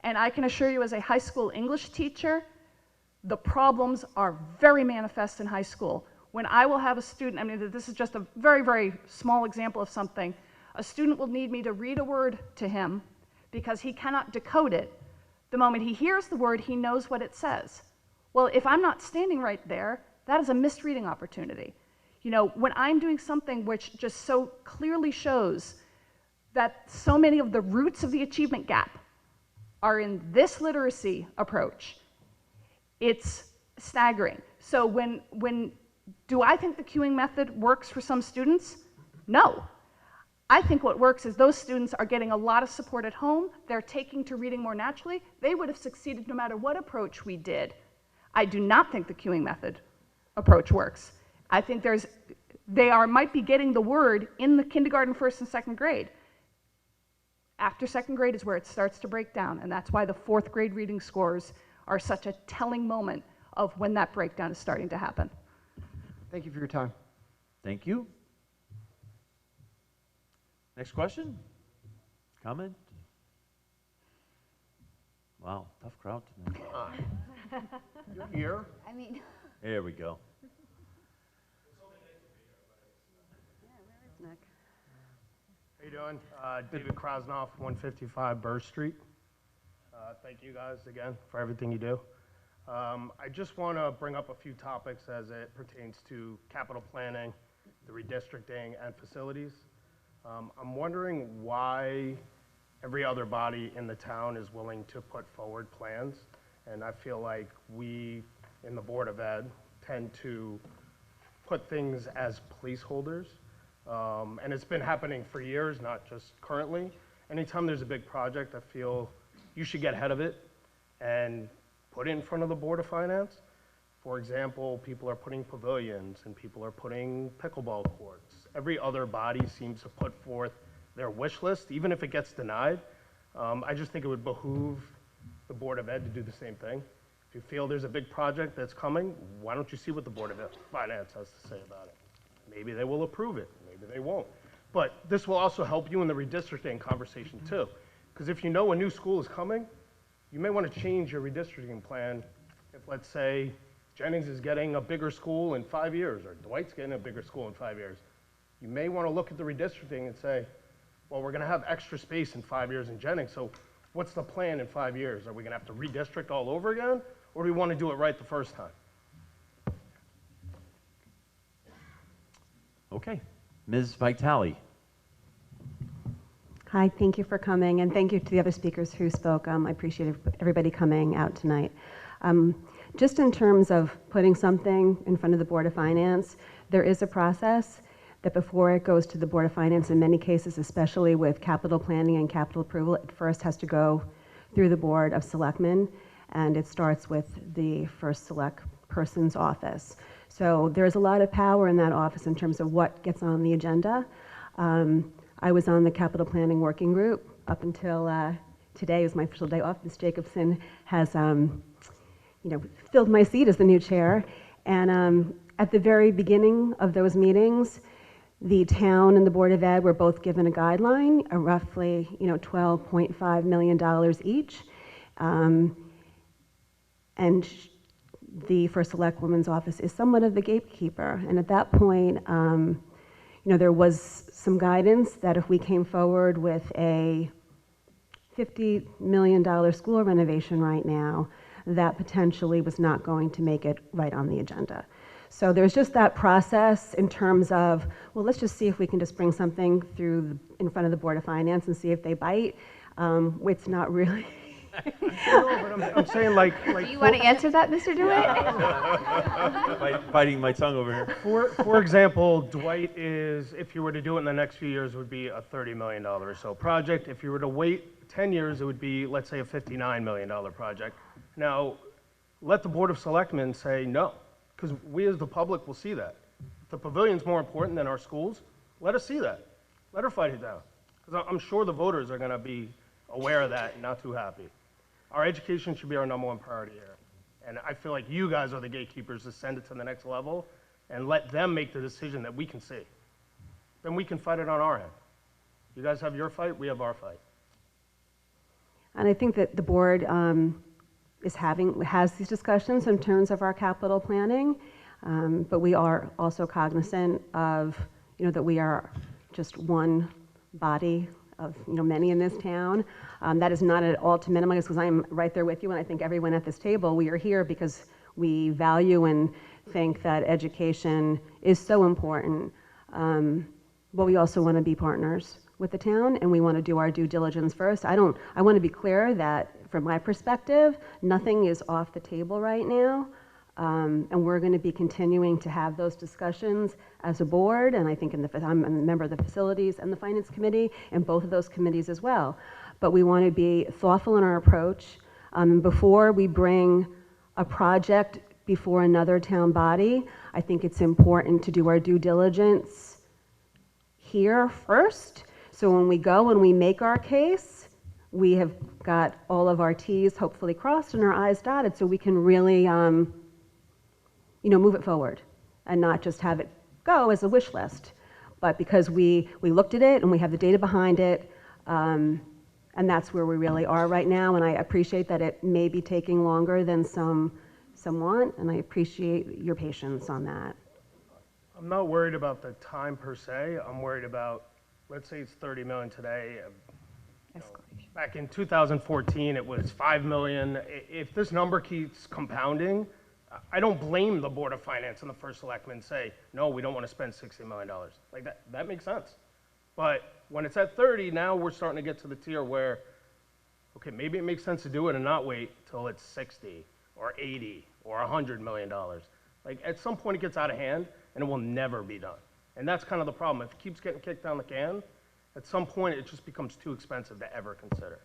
and I can assure you as a high school English teacher, the problems are very manifest in high school. When I will have a student, I mean, this is just a very, very small example of something. A student will need me to read a word to him because he cannot decode it. The moment he hears the word, he knows what it says. Well, if I'm not standing right there, that is a misreading opportunity. When I'm doing something which just so clearly shows that so many of the roots of the achievement gap are in this literacy approach, it's staggering. So do I think the queuing method works for some students? No. I think what works is those students are getting a lot of support at home. They're taking to reading more naturally. They would have succeeded no matter what approach we did. I do not think the queuing method approach works. I think they might be getting the word in the kindergarten, 1st and 2nd grade. After 2nd grade is where it starts to break down, and that's why the 4th grade reading scores are such a telling moment of when that breakdown is starting to happen. Thank you for your time. Thank you. Next question? Comment? Wow, tough crowd tonight. You're here. I mean, There we go. How you doing? David Krasnoff, 155 Burr Street. Thank you guys again for everything you do. I just want to bring up a few topics as it pertains to capital planning, the redistricting, and facilities. I'm wondering why every other body in the town is willing to put forward plans, and I feel like we in the Board of Ed tend to put things as placeholders. And it's been happening for years, not just currently. Anytime there's a big project, I feel you should get ahead of it and put it in front of the Board of Finance. For example, people are putting pavilions and people are putting pickleball courts. Every other body seems to put forth their wish list, even if it gets denied. I just think it would behoove the Board of Ed to do the same thing. If you feel there's a big project that's coming, why don't you see what the Board of Finance has to say about it? Maybe they will approve it, maybe they won't. But this will also help you in the redistricting conversation too. Because if you know a new school is coming, you may want to change your redistricting plan if, let's say, Jennings is getting a bigger school in 5 years, or Dwight's getting a bigger school in 5 years. You may want to look at the redistricting and say, well, we're going to have extra space in 5 years in Jennings, so what's the plan in 5 years? Are we going to have to redistrict all over again, or do we want to do it right the first time? Okay. Ms. Vitale. Hi, thank you for coming, and thank you to the other speakers who spoke. I appreciate everybody coming out tonight. Just in terms of putting something in front of the Board of Finance, there is a process that before it goes to the Board of Finance, in many cases, especially with capital planning and capital approval, it first has to go through the Board of Selectmen, and it starts with the first select person's office. So there's a lot of power in that office in terms of what gets on the agenda. I was on the capital planning working group up until today was my official day off. Ms. Jacobson has filled my seat as the new chair. And at the very beginning of those meetings, the town and the Board of Ed were both given a guideline, a roughly $12.5 million each. And the First Select Woman's office is somewhat of the gatekeeper. And at that point, there was some guidance that if we came forward with a $50 million school renovation right now, that potentially was not going to make it right on the agenda. So there's just that process in terms of, well, let's just see if we can just bring something through in front of the Board of Finance and see if they bite. It's not really. No, but I'm saying like Do you want to answer that, Mr. DeWitt? Biting my tongue over here. For example, Dwight is, if you were to do it in the next few years, would be a $30 million or so project. If you were to wait 10 years, it would be, let's say, a $59 million project. Now, let the Board of Selectmen say no, because we as the public will see that. If the pavilion's more important than our schools, let us see that. Let her fight it down. Because I'm sure the voters are going to be aware of that and not too happy. Our education should be our #1 priority here. And I feel like you guys are the gatekeepers to send it to the next level and let them make the decision that we can see. Then we can fight it on our end. You guys have your fight, we have our fight. And I think that the board has these discussions in terms of our capital planning, but we are also cognizant of, that we are just one body of many in this town. That is not at all to minimize, because I'm right there with you, and I think everyone at this table, we are here because we value and think that education is so important. But we also want to be partners with the town, and we want to do our due diligence first. I want to be clear that from my perspective, nothing is off the table right now. And we're going to be continuing to have those discussions as a board, and I think I'm a member of the Facilities and the Finance Committee, and both of those committees as well. But we want to be thoughtful in our approach. Before we bring a project before another town body, I think it's important to do our due diligence here first. So when we go and we make our case, we have got all of our T's hopefully crossed and our I's dotted, so we can really move it forward and not just have it go as a wish list, but because we looked at it and we have the data behind it, and that's where we really are right now. And I appreciate that it may be taking longer than some want, and I appreciate your patience on that. I'm not worried about the time per se. I'm worried about, let's say it's 30 million today. Back in 2014, it was 5 million. If this number keeps compounding, I don't blame the Board of Finance and the First Selectman say, no, we don't want to spend $60 million. Like that makes sense. But when it's at 30, now we're starting to get to the tier where, okay, maybe it makes sense to do it and not wait till it's 60 or 80 or $100 million. Like at some point it gets out of hand and it will never be done. And that's kind of the problem. If it keeps getting kicked down the can, at some point it just becomes too expensive to ever consider.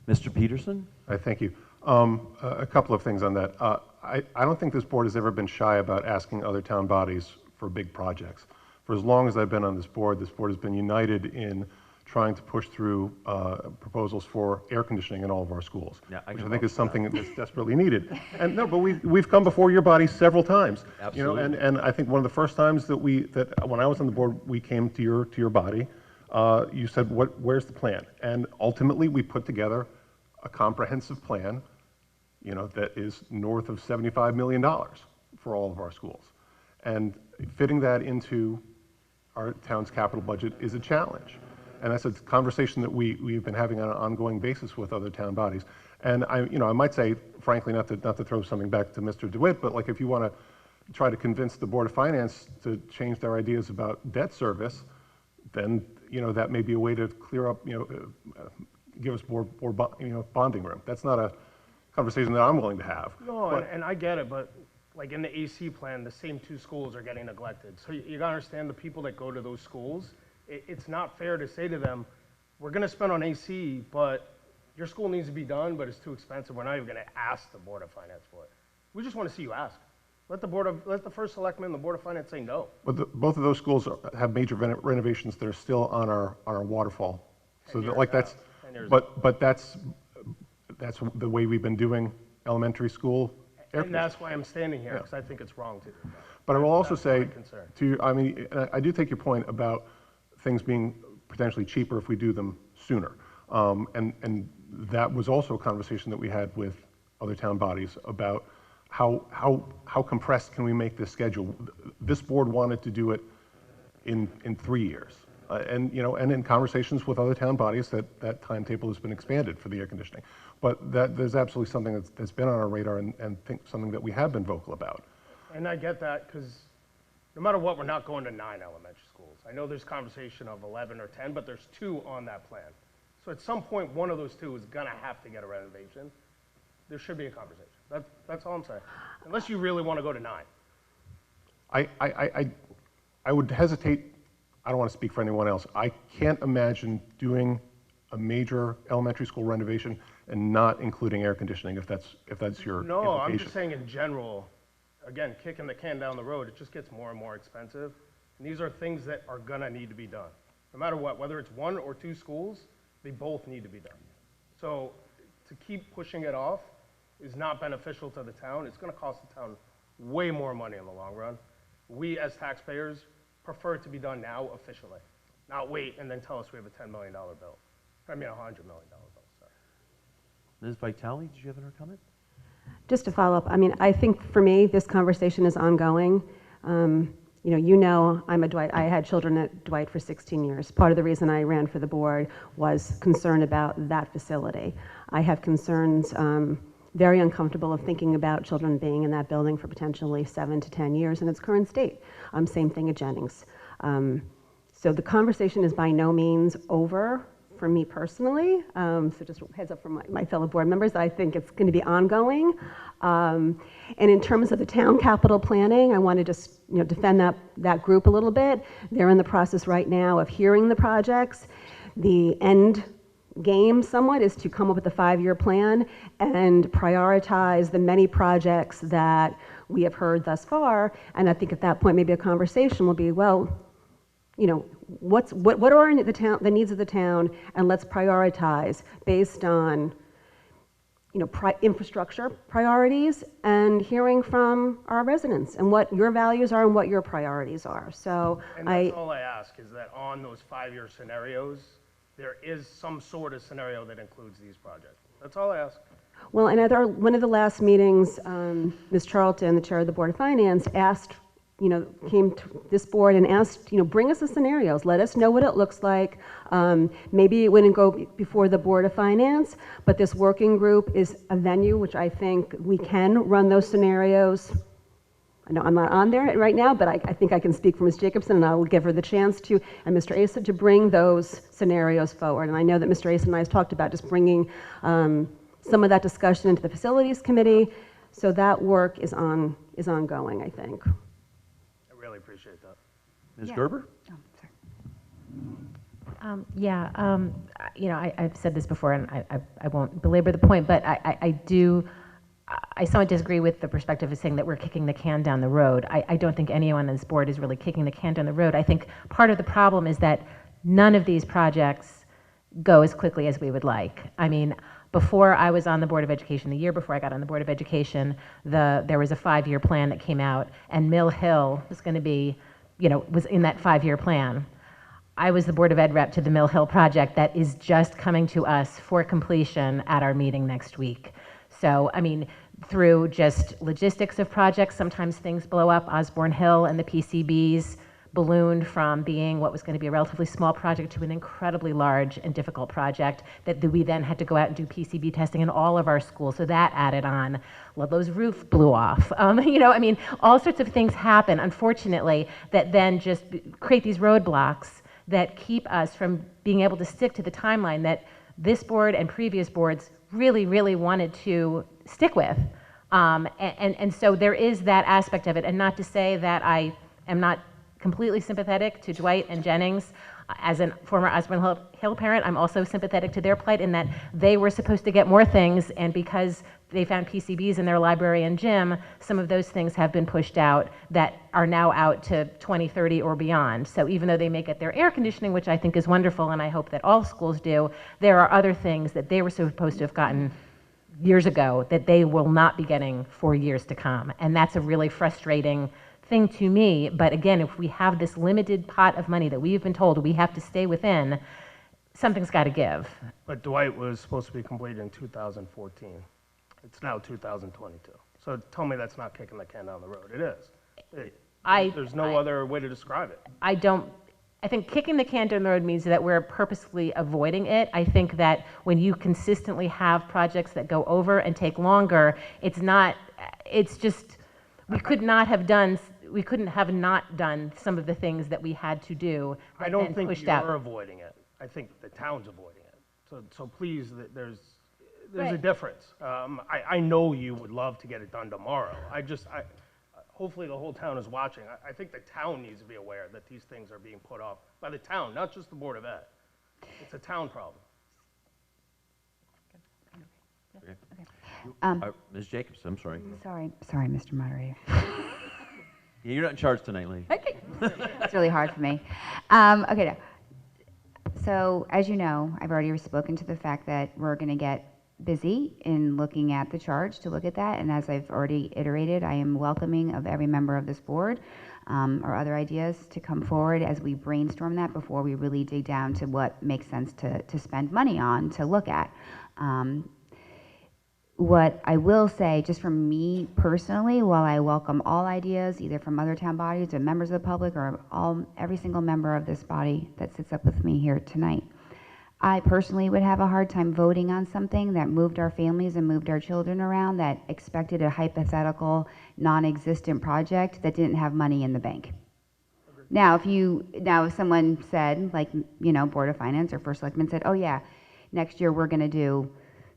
Mr. Peterson? Thank you. A couple of things on that. I don't think this board has ever been shy about asking other town bodies for big projects. For as long as I've been on this board has been united in trying to push through proposals for air conditioning in all of our schools, which I think is something that's desperately needed. And no, but we've come before your body several times. Absolutely. And I think one of the first times that when I was on the board, we came to your body. You said, where's the plan? And ultimately, we put together a comprehensive plan, that is north of $75 million for all of our schools. And fitting that into our town's capital budget is a challenge. And that's a conversation that we've been having on an ongoing basis with other town bodies. And I might say, frankly, not to throw something back to Mr. DeWitt, but like if you want to try to convince the Board of Finance to change their ideas about debt service, then you know, that may be a way to clear up, you know, give us more you know, bonding room. That's not a conversation that I'm willing to have. No, But- and I get it, but like in the AC plan, the same 2 schools are getting neglected. So you gotta understand the people that go to those schools, it's not fair to say to them, we're gonna spend on AC, but your school needs to be done, but it's too expensive. We're not even gonna ask the Board of Finance for it. We just wanna see you ask. Let the first selectman and the Board of Finance say no. But both of those schools have major renovations that are still on our waterfall. So 10 that, years like out, that's, 10 years but that's the way we've been doing elementary school air And conditioning. that's why I'm standing here, because I think it's wrong to do that. But I will also That's my say, concern. to you, I mean, I do take your point about things being potentially cheaper if we do them sooner. And that was also a conversation that we had with other town bodies about how compressed can we make this schedule. This board wanted to do it in 3 years. And, you know, and in conversations with other town bodies, that timetable has been expanded for the air conditioning. But there's absolutely something that's been on our radar and something that we have been vocal about. And I get that, because no matter what, we're not going to 9 elementary schools. I know there's conversation of 11 or 10, but there's 2 on that plan. So at some point, one of those 2 is gonna have to get a renovation. There should be a conversation. That's all I'm saying. Unless you really want to go to 9. I would hesitate, I don't want to speak for anyone else. I can't imagine doing a major elementary school renovation and not including air conditioning if that's your No, I'm implication. just saying in general, again, kicking the can down the road, it just gets more and more expensive. And these are things that are gonna need to be done. No matter what, whether it's 1 or 2 schools, they both need to be done. So to keep pushing it off is not beneficial to the town. It's gonna cost the town way more money in the long run. We, as taxpayers, prefer it to be done now officially, not wait and then tell us we have a $10 million bill. I mean, a $100 million bill, sorry. Ms. Vitale, did you have another comment? Just to follow up, I mean, I think for me, this conversation is ongoing. You know, I'm a Dwight, I had children at Dwight for 16 years. Part of the reason I ran for the board was concern about that facility. I have concerns, very uncomfortable of thinking about children being in that building for potentially 7 to 10 years in its current state. Same thing at Jennings. So the conversation is by no means over for me personally. So just heads up from my fellow board members, I think it's going to be ongoing. And in terms of the town capital planning, I want to just defend that group a little bit. They're in the process right now of hearing the projects. The end game somewhat is to come up with a 5-year plan and prioritize the many projects that we have heard thus far. And I think at that point, maybe a conversation will be, well, what are the needs of the town, and let's prioritize based on infrastructure priorities and hearing from our residents and what your values are and what your priorities are. So And that's all I ask, is that on those 5-year scenarios, there is some sort of scenario that includes these projects. That's all I ask. Well, and at one of the last meetings, Ms. Charlton, the chair of the Board of Finance, asked, came to this board and asked, bring us the scenarios. Let us know what it looks like. Maybe it wouldn't go before the Board of Finance, but this working group is a venue which I think we can run those scenarios. I know I'm not on there right now, but I think I can speak for Ms. Jacobson, and I will give her the chance to, and Mr. Asa, to bring those scenarios forward. And I know that Mr. Asa and I have talked about just bringing some of that discussion into the Facilities Committee. So that work is ongoing, I think. I really appreciate that. Ms. Gerber? Oh, sorry. I've said this before, and I won't belabor the point, but I somewhat disagree with the perspective of saying that we're kicking the can down the road. I don't think anyone on this board is really kicking the can down the road. I think part of the problem is that none of these projects go as quickly as we would like. I mean, before I was on the Board of Education, the year before I got on the Board of Education, there was a 5-year plan that came out, and Mill Hill was going to be, was in that 5-year plan. I was the Board of Ed rep to the Mill Hill project that is just coming to us for completion at our meeting next week. So, I mean, through just logistics of projects, sometimes things blow up. Osborne Hill and the PCBs ballooned from being what was going to be a relatively small project to an incredibly large and difficult project that we then had to go out and do PCB testing in all of our schools. So that added on. Ludlow's roof blew off. I mean, all sorts of things happen, unfortunately, that then just create these roadblocks that keep us from being able to stick to the timeline that this board and previous boards really, really wanted to stick with. And so there is that aspect of it, and not to say that I am not completely sympathetic to Dwight and Jennings. As a former Osborne Hill parent, I'm also sympathetic to their plight in that they were supposed to get more things, and because they found PCBs in their library and gym, some of those things have been pushed out that are now out to 2030 or beyond. So even though they may get their air conditioning, which I think is wonderful, and I hope that all schools do, there are other things that they were supposed to have gotten years ago that they will not be getting for years to come. And that's a really frustrating thing to me. But again, if we have this limited pot of money that we've been told we have to stay within, something's got to give. But Dwight was supposed to be completed in 2014. It's now 2022. So tell me that's not kicking the can down the road. It is. There's no other way to describe it. I think kicking the can down the road means that we're purposely avoiding it. I think that when you consistently have projects that go over and take longer, it's just, we couldn't have not done some of the things that we had to do that I don't then think pushed you're out. avoiding it. I think the town's avoiding it. So please, there's a Right. difference. I know you would love to get it done tomorrow. Hopefully the whole town is watching. I think the town needs to be aware that these things are being put off by the town, not just the Board of Ed. It's a town problem. Ms. Jacobs, I'm sorry. Sorry, Mr. Moderator. Yeah, you're not in charge tonight, lady. Okay. It's really hard for me. Okay, no. So, as you know, I've already spoken to the fact that we're going to get busy in looking at the charge to look at that, and as I've already iterated, I am welcoming of every member of this board or other ideas to come forward as we brainstorm that before we really dig down to what makes sense to spend money on, to look at. What I will say, just from me personally, while I welcome all ideas, either from other town bodies or members of the public or every single member of this body that sits up with me here tonight, I personally would have a hard time voting on something that moved our families and moved our children around, that expected a hypothetical, non-existent project that didn't have money in the bank. Now, if someone said, like, Board of Finance or First Selectman said, oh yeah, next year we're going to do,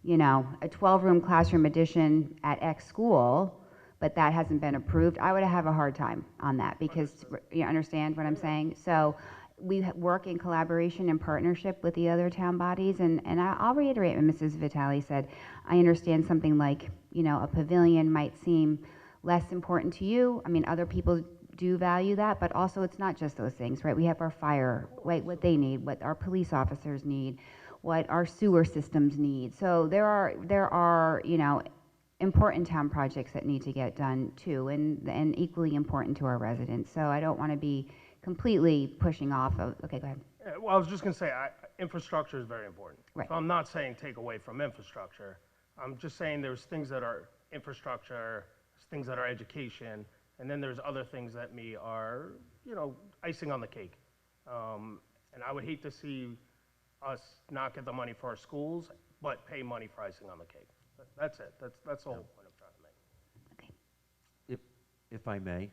a 12-room classroom addition at X school, but that hasn't been approved, I would have a hard time on that, because you understand what I'm saying? So we work in collaboration and partnership with the other town bodies, and I'll reiterate what Mrs. Vitale said. I understand something like, a pavilion might seem less important to you. I mean, other people do value that, but also it's not just those things, right? We have our fire, what they need, what our police officers need, what our sewer systems need. So there are important town projects that need to get done too, and equally important to our residents. So I don't want to be completely pushing off of, okay, go ahead. Well, I was just going to say, infrastructure is very important. Right. So I'm not saying take away from infrastructure. I'm just saying there's things that are infrastructure, things that are education, and then there's other things that are, icing on the cake. And I would hate to see us not get the money for our schools, but pay money for icing on the cake. That's it. That's the whole point I'm trying to make. If I may,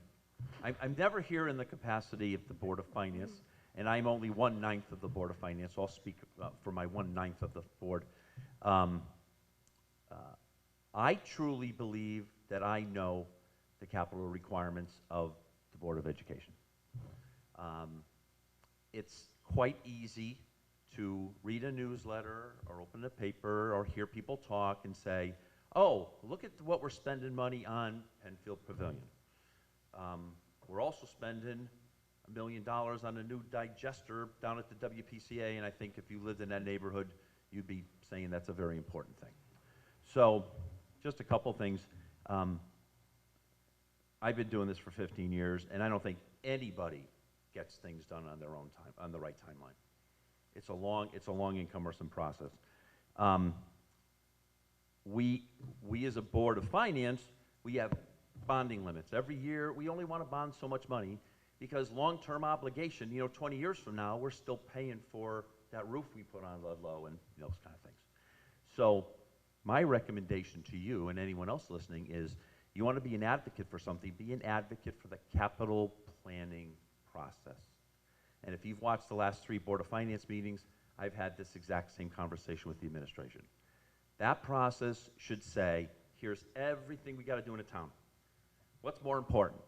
I'm never here in the capacity of the Board of Finance, and I'm only 1/9 of the Board of Finance. I'll speak for my 1/9 of the board. I truly believe that I know the capital requirements of the Board of Education. It's quite easy to read a newsletter or open a paper or hear people talk and say, oh, look at what we're spending money on Penfield Pavilion. We're also spending $1 million on a new digester down at the WPCA, and I think if you lived in that neighborhood, you'd be saying that's a very important thing. So just a couple things. I've been doing this for 15 years, and I don't think anybody gets things done on their own time, on the right timeline. It's a long and cumbersome process. We as a Board of Finance, we have bonding limits. Every year, we only want to bond so much money because long-term obligation, 20 years from now, we're still paying for that roof we put on Ludlow and those kind of things. So my recommendation to you and anyone else listening is you want to be an advocate for something, be an advocate for the capital planning process. And if you've watched the last 3 Board of Finance meetings, I've had this exact same conversation with the administration. That process should say, here's everything we got to do in a town. What's more important?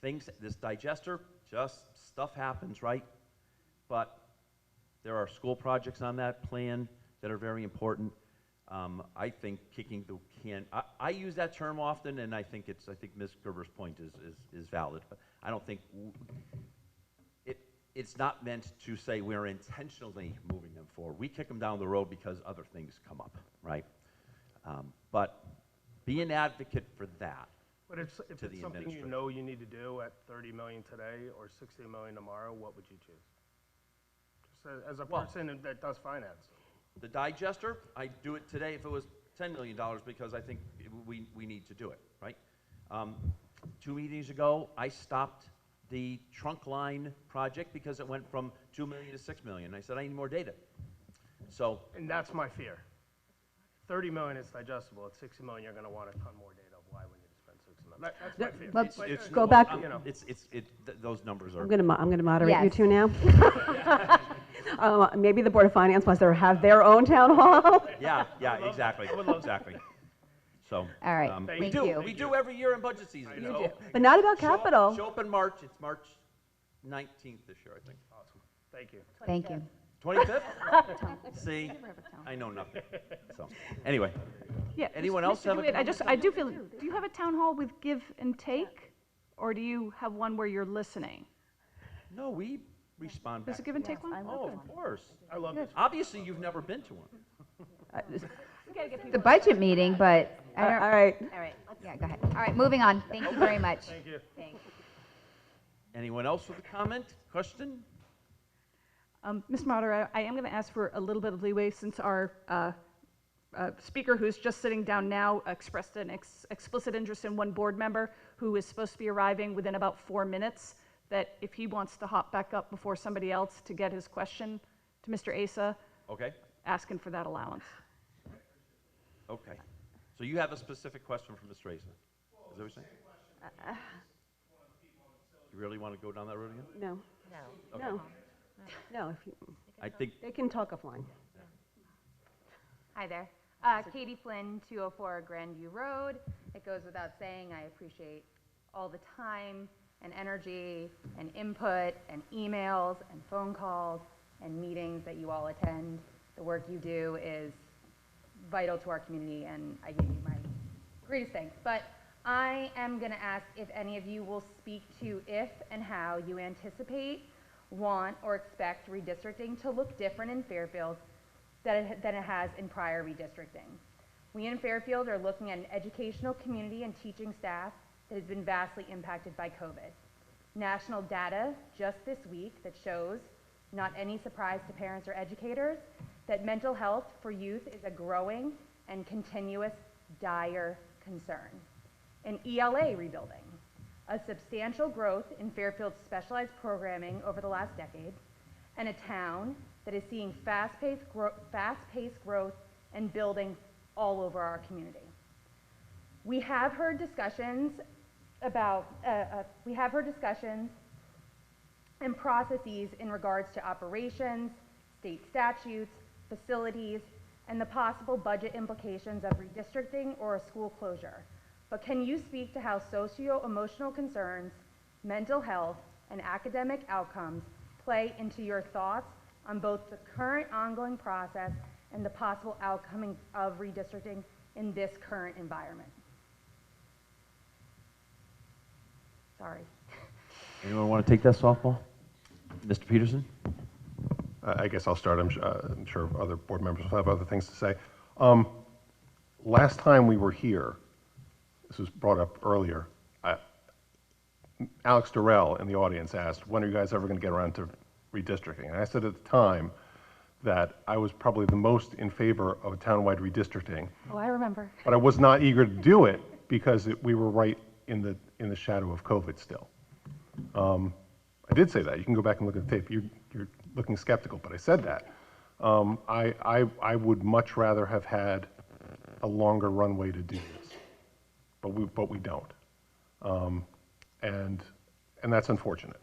This digester, just stuff happens, right? But there are school projects on that plan that are very important. I think kicking the can, I use that term often, and I think Ms. Gerber's point is valid, but I don't think, it's not meant to say we're intentionally moving them forward. We kick them down the road because other things come up, right? But be an advocate for that. But if it's something you know you need to do at 30 million today or 60 million tomorrow, what would you choose? Just as a person that does finance. The digester, I'd do it today if it was $10 million because I think we need to do it, right? 2 meetings ago, I stopped the trunk line project because it went from 2 million to 6 million. I said, I need more data. So. And that's my fear. 30 million is digestible. At 60 million, you're going to want a ton more data of why we need to spend 60 million. That's my fear. Let's go back. Those numbers are. I'm going to moderate Yes. you two now. Maybe the Board of Finance wants to have their own town hall. Yeah, exactly, exactly. So. All right, We thank you. We do every year in budget season. You do. But not about Show up- capital. Show up in March. It's March 19th this year, I think. Awesome. Thank you. Thank you. 25th? See, I know nothing. So, anyway, Yeah. anyone Mr. else have a DeWitt, I do feel, do you have a town hall with give and take? Or do you have one where you're listening? no, we respond back. Does it give and take one? Oh, of course. I love this. Obviously, you've never been to one. The budget meeting, but I All don't. right. All right, yeah, go ahead. All right, moving on. Thank you very much. Thank you. Thanks. Anyone else with a comment, question? Ms. Moderator, I am going to ask for a little bit of leeway since our speaker who's just sitting down now expressed an explicit interest in one board member who is supposed to be arriving within about 4 minutes, that if he wants to hop back up before somebody else to get his question to Mr. Asa, Okay, asking for that allowance. okay. So you have a specific question for Mr. Asa? Is that what you're saying? You really want to go down that road again? No. Okay. No. No. I think, They can talk offline. Hi there. Katie Flynn, 204 Grandview Road. It goes without saying, I appreciate all the time and energy and input and emails and phone calls and meetings that you all attend. The work you do is vital to our community, and I give you my greatest thanks. But I am going to ask if any of you will speak to if and how you anticipate, want, or expect redistricting to look different in Fairfield than it has in prior redistricting. We in Fairfield are looking at an educational community and teaching staff that has been vastly impacted by COVID. National data just this week that shows, not any surprise to parents or educators, that mental health for youth is a growing and continuous dire concern. An ELA rebuilding, a substantial growth in Fairfield's specialized programming over the last decade, and a town that is seeing fast-paced growth and building all over our community. We have heard discussions and processes in regards to operations, state statutes, facilities, and the possible budget implications of redistricting or a school closure. But can you speak to how socio-emotional concerns, mental health, and academic outcomes play into your thoughts on both the current ongoing process and the possible outcome of redistricting in this current environment? Sorry. anyone want to take that softball? Mr. Peterson? I guess I'll start. I'm sure other board members will have other things to say. Last time we were here, this was brought up earlier, Alex Durrell in the audience asked, when are you guys ever going to get around to redistricting? And I said at the time that I was probably the most in favor of a townwide redistricting, Oh, I remember. but I was not eager to do it because we were right in the shadow of COVID still. I did say that. You can go back and look at the tape. You're looking skeptical, but I said that. I would much rather have had a longer runway to do this, but we don't, and that's unfortunate.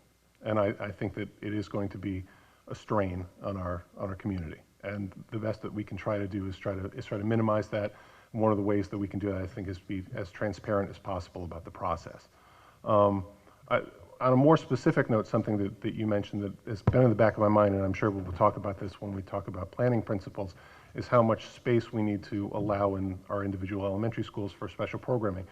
And I think that it is going to be a strain on our community. And the best that we can try to do is try to minimize that. And one of the ways that we can do that, I think, is be as transparent as possible about the process. On a more specific note, something that you mentioned that has been in the back of my mind, and I'm sure we'll talk about this when we talk about planning principles, is how much space we need to allow in our individual elementary schools for special programming.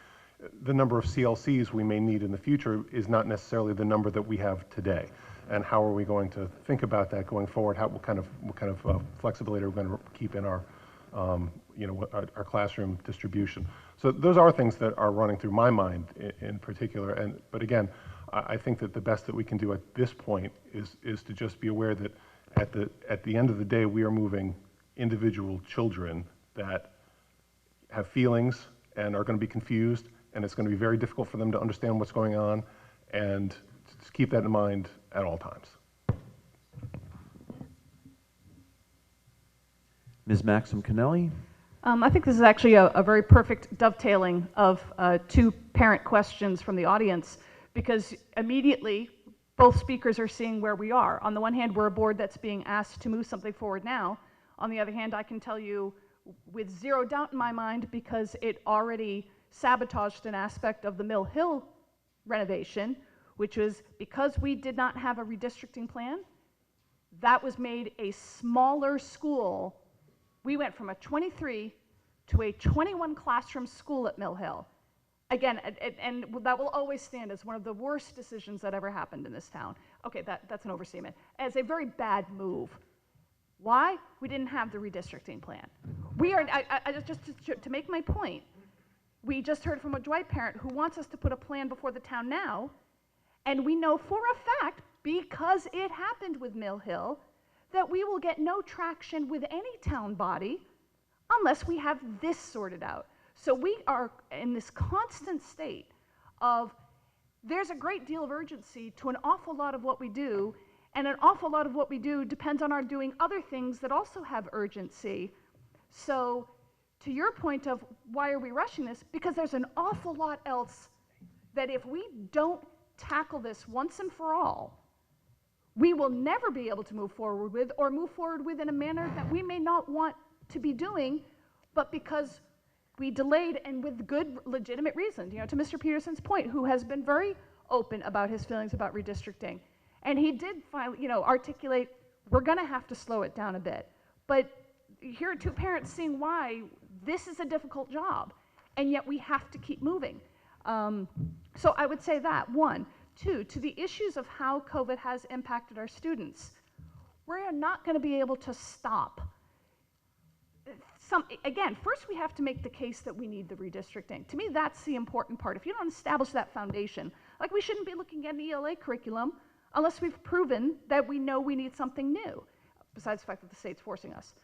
The number of CLCs we may need in the future is not necessarily the number that we have today. And how are we going to think about that going forward? What kind of flexibility are we going to keep in our our classroom distribution? So those are things that are running through my mind in particular. But again, I think that the best that we can do at this point is to just be aware that at the end of the day, we are moving individual children that have feelings and are going to be confused, and it's going to be very difficult for them to understand what's going on, and just keep that in mind at all times. Ms. Maxim Cannelli? I think this is actually a very perfect dovetailing of two parent questions from the audience, because immediately both speakers are seeing where we are. On the one hand, we're a board that's being asked to move something forward now. On the other hand, I can tell you with zero doubt in my mind, because it already sabotaged an aspect of the Mill Hill renovation, which was because we did not have a redistricting plan, that was made a smaller school. We went from a 23 to a 21 classroom school at Mill Hill. Again, and that will always stand as one of the worst decisions that ever happened in this town. Okay, that's an overstatement. As a very bad move. Why? We didn't have the redistricting plan. We are, just to make my point, we just heard from a Dwight parent who wants us to put a plan before the town now, and we know for a fact, because it happened with Mill Hill, that we will get no traction with any town body unless we have this sorted out. So we are in this constant state of, there's a great deal of urgency to an awful lot of what we do, and an awful lot of what we do depends on our doing other things that also have urgency. So to your point of why are we rushing this? Because there's an awful lot else that if we don't tackle this once and for all, we will never be able to move forward with, or move forward with in a manner that we may not want to be doing, but because we delayed, and with good legitimate reason. You know, to Mr. Peterson's point, who has been very open about his feelings about redistricting. And he did finally, you know, articulate, we're gonna have to slow it down a bit. But here are two parents seeing why this is a difficult job, and yet we have to keep moving. So I would say that, one. Two, to the issues of how COVID has impacted our students, we're not gonna be able to stop. Again, first we have to make the case that we need the redistricting. To me, that's the important part. If you don't establish that foundation, like we shouldn't be looking at an ELA curriculum unless we've proven that we know we need something new, besides the fact that the state's forcing us.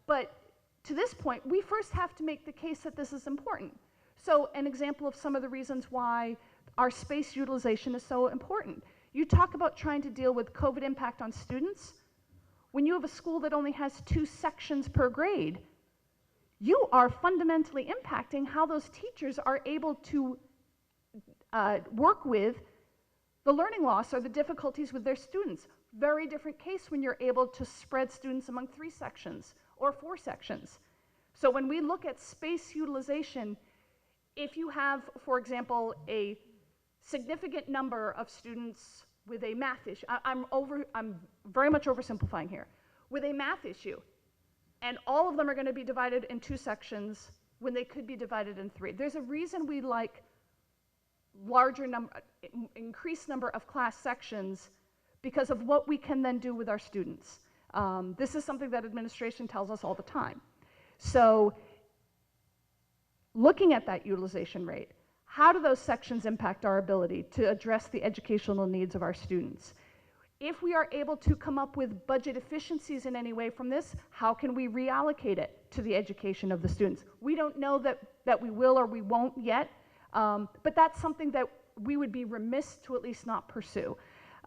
But to this point, we first have to make the case that this is important. So an example of some of the reasons why our space utilization is so important. You talk about trying to deal with COVID impact on students. When you have a school that only has 2 sections per grade, you are fundamentally impacting how those teachers are able to work with the learning loss or the difficulties with their students. Very different case when you're able to spread students among 3 sections or 4 sections. So when we look at space utilization, if you have, for example, a significant number of students with a math issue, I'm very much oversimplifying here, with a math issue, and all of them are going to be divided in 2 sections when they could be divided in 3. There's a reason we like increased number of class sections, because of what we can then do with our students. This is something that administration tells us all the time. So looking at that utilization rate, how do those sections impact our ability to address the educational needs of our students? If we are able to come up with budget efficiencies in any way from this, how can we reallocate it to the education of the students? We don't know that we will or we won't yet, but that's something that we would be remiss to at least not pursue.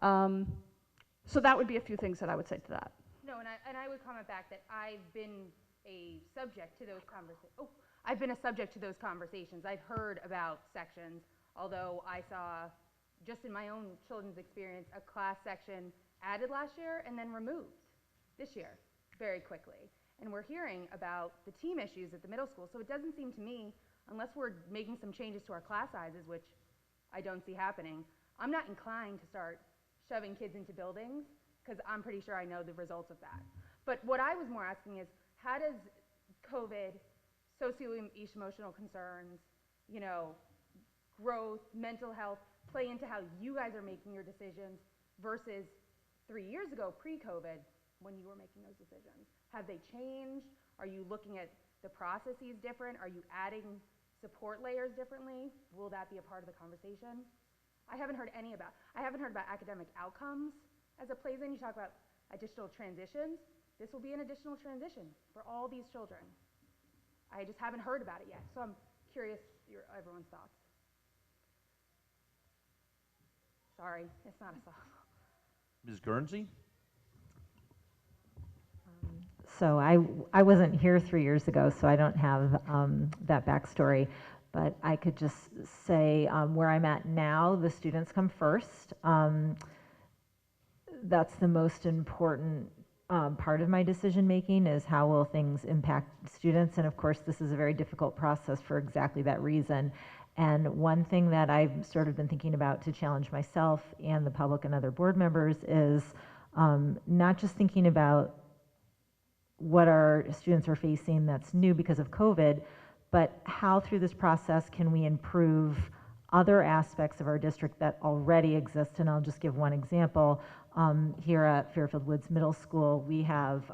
So that would be a few things that I would say to that. No, and I would comment back that I've been a subject to those conversations. I've been a subject to those conversations. I've heard about sections, although I saw just in my own children's experience, a class section added last year and then removed this year very quickly. And we're hearing about the team issues at the middle school. So it doesn't seem to me, unless we're making some changes to our class sizes, which I don't see happening, I'm not inclined to start shoving kids into buildings, because I'm pretty sure I know the results of that. But what I was more asking is, how does COVID, socio-emotional concerns, you know, growth, mental health, play into how you guys are making your decisions versus 3 years ago, pre-COVID, when you were making those decisions? Have they changed? Are you looking at the processes different? Are you adding support layers differently? Will that be a part of the conversation? I haven't heard about academic outcomes as it plays in. You talk about additional transitions. This will be an additional transition for all these children. I just haven't heard about it yet, so I'm curious everyone's thoughts. Sorry, it's not a softball. Ms. Guernsey? So I wasn't here 3 years ago, so I don't have that backstory. But I could just say where I'm at now, the students come first. That's the most important part of my decision making, is how will things impact students. And of course, this is a very difficult process for exactly that reason. And one thing that I've sort of been thinking about to challenge myself and the public and other board members is not just thinking about what our students are facing that's new because of COVID, but how through this process can we improve other aspects of our district that already exist. And I'll just give one example. Here at Fairfield Woods Middle School, we have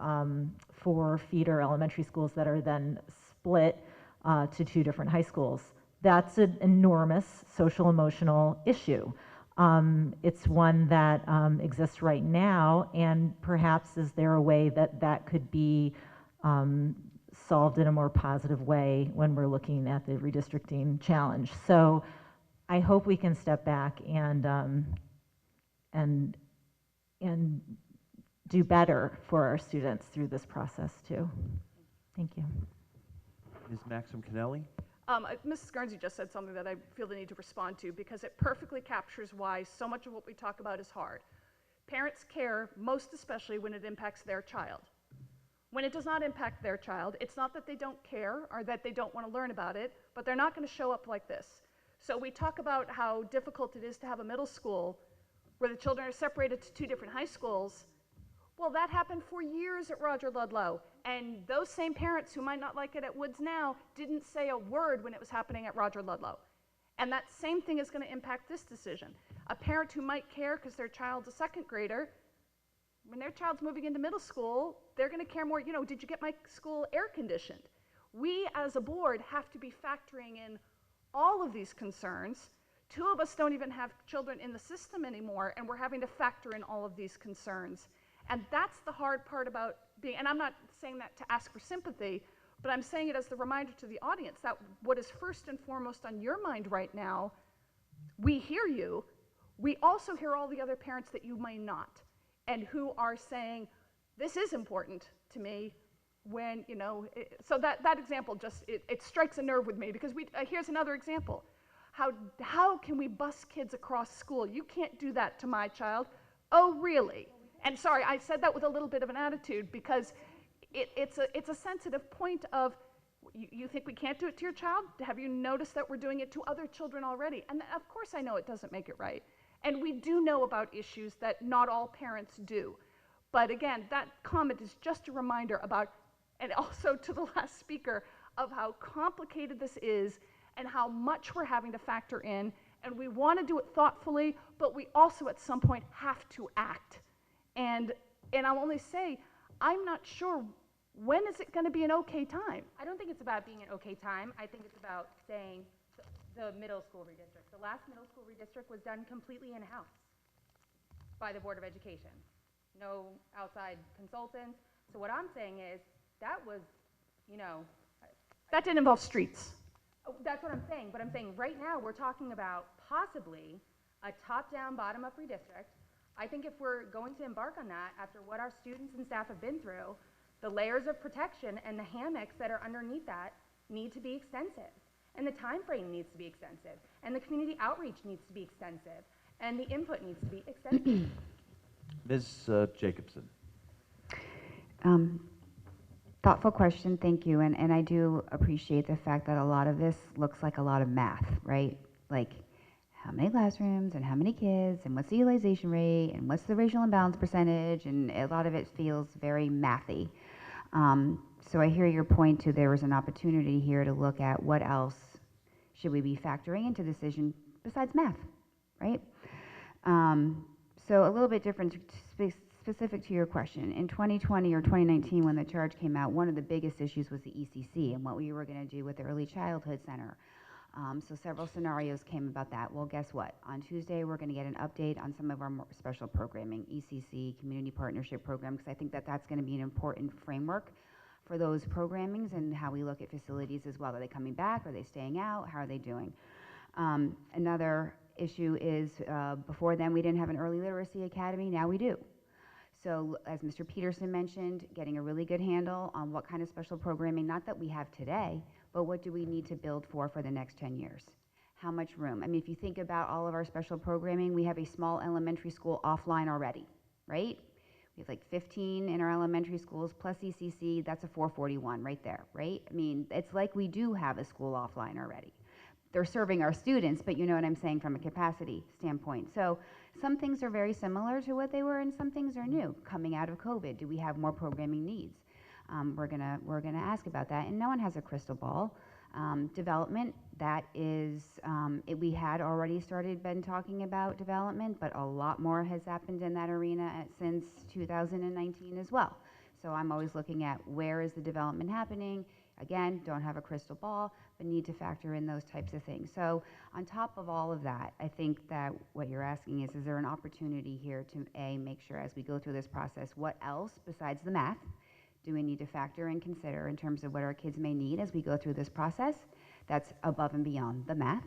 4 feeder elementary schools that are then split to 2 different high schools. That's an enormous social emotional issue. It's one that exists right now, and perhaps is there a way that that could be solved in a more positive way when we're looking at the redistricting challenge. So I hope we can step back and do better for our students through this process too. Thank you. Ms. Maxim Kennelly? Mrs. Guernsey just said something that I feel the need to respond to, because it perfectly captures why so much of what we talk about is hard. Parents care, most especially when it impacts their child. When it does not impact their child, it's not that they don't care or that they don't want to learn about it, but they're not going to show up like this. So we talk about how difficult it is to have a middle school where the children are separated to 2 different high schools. Well, that happened for years at Roger Ludlow, and those same parents who might not like it at Woods now didn't say a word when it was happening at Roger Ludlow. And that same thing is going to impact this decision. A parent who might care because their child's a 2nd grader, when their child's moving into middle school, they're going to care more, you know, did you get my school air conditioned? We as a board have to be factoring in all of these concerns. 2 of us don't even have children in the system anymore, and we're having to factor in all of these concerns. And that's the hard part about being, and I'm not saying that to ask for sympathy, but I'm saying it as the reminder to the audience that what is first and foremost on your mind right now, we hear you. We also hear all the other parents that you may not, and who are saying, this is important to me, when, you know, so that example just, it strikes a nerve with me, because here's another example. How can we bus kids across school? You can't do that to my child. Oh, really? And sorry, I said that with a little bit of an attitude, because it's a sensitive point of, you think we can't do it to your child? Have you noticed that we're doing it to other children already? And of course I know it doesn't make it right. And we do know about issues that not all parents do. But again, that comment is just a reminder about, and also to the last speaker, of how complicated this is and how much we're having to factor in. And we want to do it thoughtfully, but we also at some point have to act. And I'll only say, I'm not sure, when is it going to be an okay time? I don't think it's about being an okay time. I think it's about saying the middle school redistrict. The last middle school redistrict was done completely in-house by the Board of Education. No outside consultants. So what I'm saying is, that was, you know... That didn't involve streets. That's what I'm saying, but I'm saying right now we're talking about possibly a top-down, bottom-up redistrict. I think if we're going to embark on that, after what our students and staff have been through, the layers of protection and the hammocks that are underneath that need to be extensive. And the time frame needs to be extensive. And the community outreach needs to be extensive. and the input needs to be extensive. Ms. Jacobson. Thoughtful question, thank you. And I do appreciate the fact that a lot of this looks like a lot of math, right? Like how many classrooms and how many kids and what's the utilization rate and what's the racial imbalance percentage, and a lot of it feels very mathy. So I hear your point too, there was an opportunity here to look at what else should we be factoring into decision besides math, right? So a little bit different, specific to your question. In 2020 or 2019, when the charge came out, one of the biggest issues was the ECC and what we were going to do with the Early Childhood Center. So several scenarios came about that. Well, guess what? On Tuesday, we're going to get an update on some of our more special programming, ECC, community partnership programs, because I think that that's going to be an important framework for those programmings and how we look at facilities as well. Are they coming back? Are they staying out? How are they doing? Another issue is before then we didn't have an early literacy academy, now we do. So as Mr. Peterson mentioned, getting a really good handle on what kind of special programming, not that we have today, but what do we need to build for the next 10 years? How much room? I mean, if you think about all of our special programming, we have a small elementary school offline already, right? We have like 15 in our elementary schools plus ECC, that's a 441 right there, right? I mean, it's like we do have a school offline already. They're serving our students, but you know what I'm saying from a capacity standpoint. So some things are very similar to what they were and some things are new. Coming out of COVID, do we have more programming needs? We're gonna ask about that, and no one has a crystal ball. Development, that is, we had already been talking about development, but a lot more has happened in that arena since 2019 as well. So I'm always looking at where is the development happening. Again, don't have a crystal ball, but need to factor in those types of things. So on top of all of that, I think that what you're asking is there an opportunity here to make sure as we go through this process, what else besides the math do we need to factor and consider in terms of what our kids may need as we go through this process that's above and beyond the math?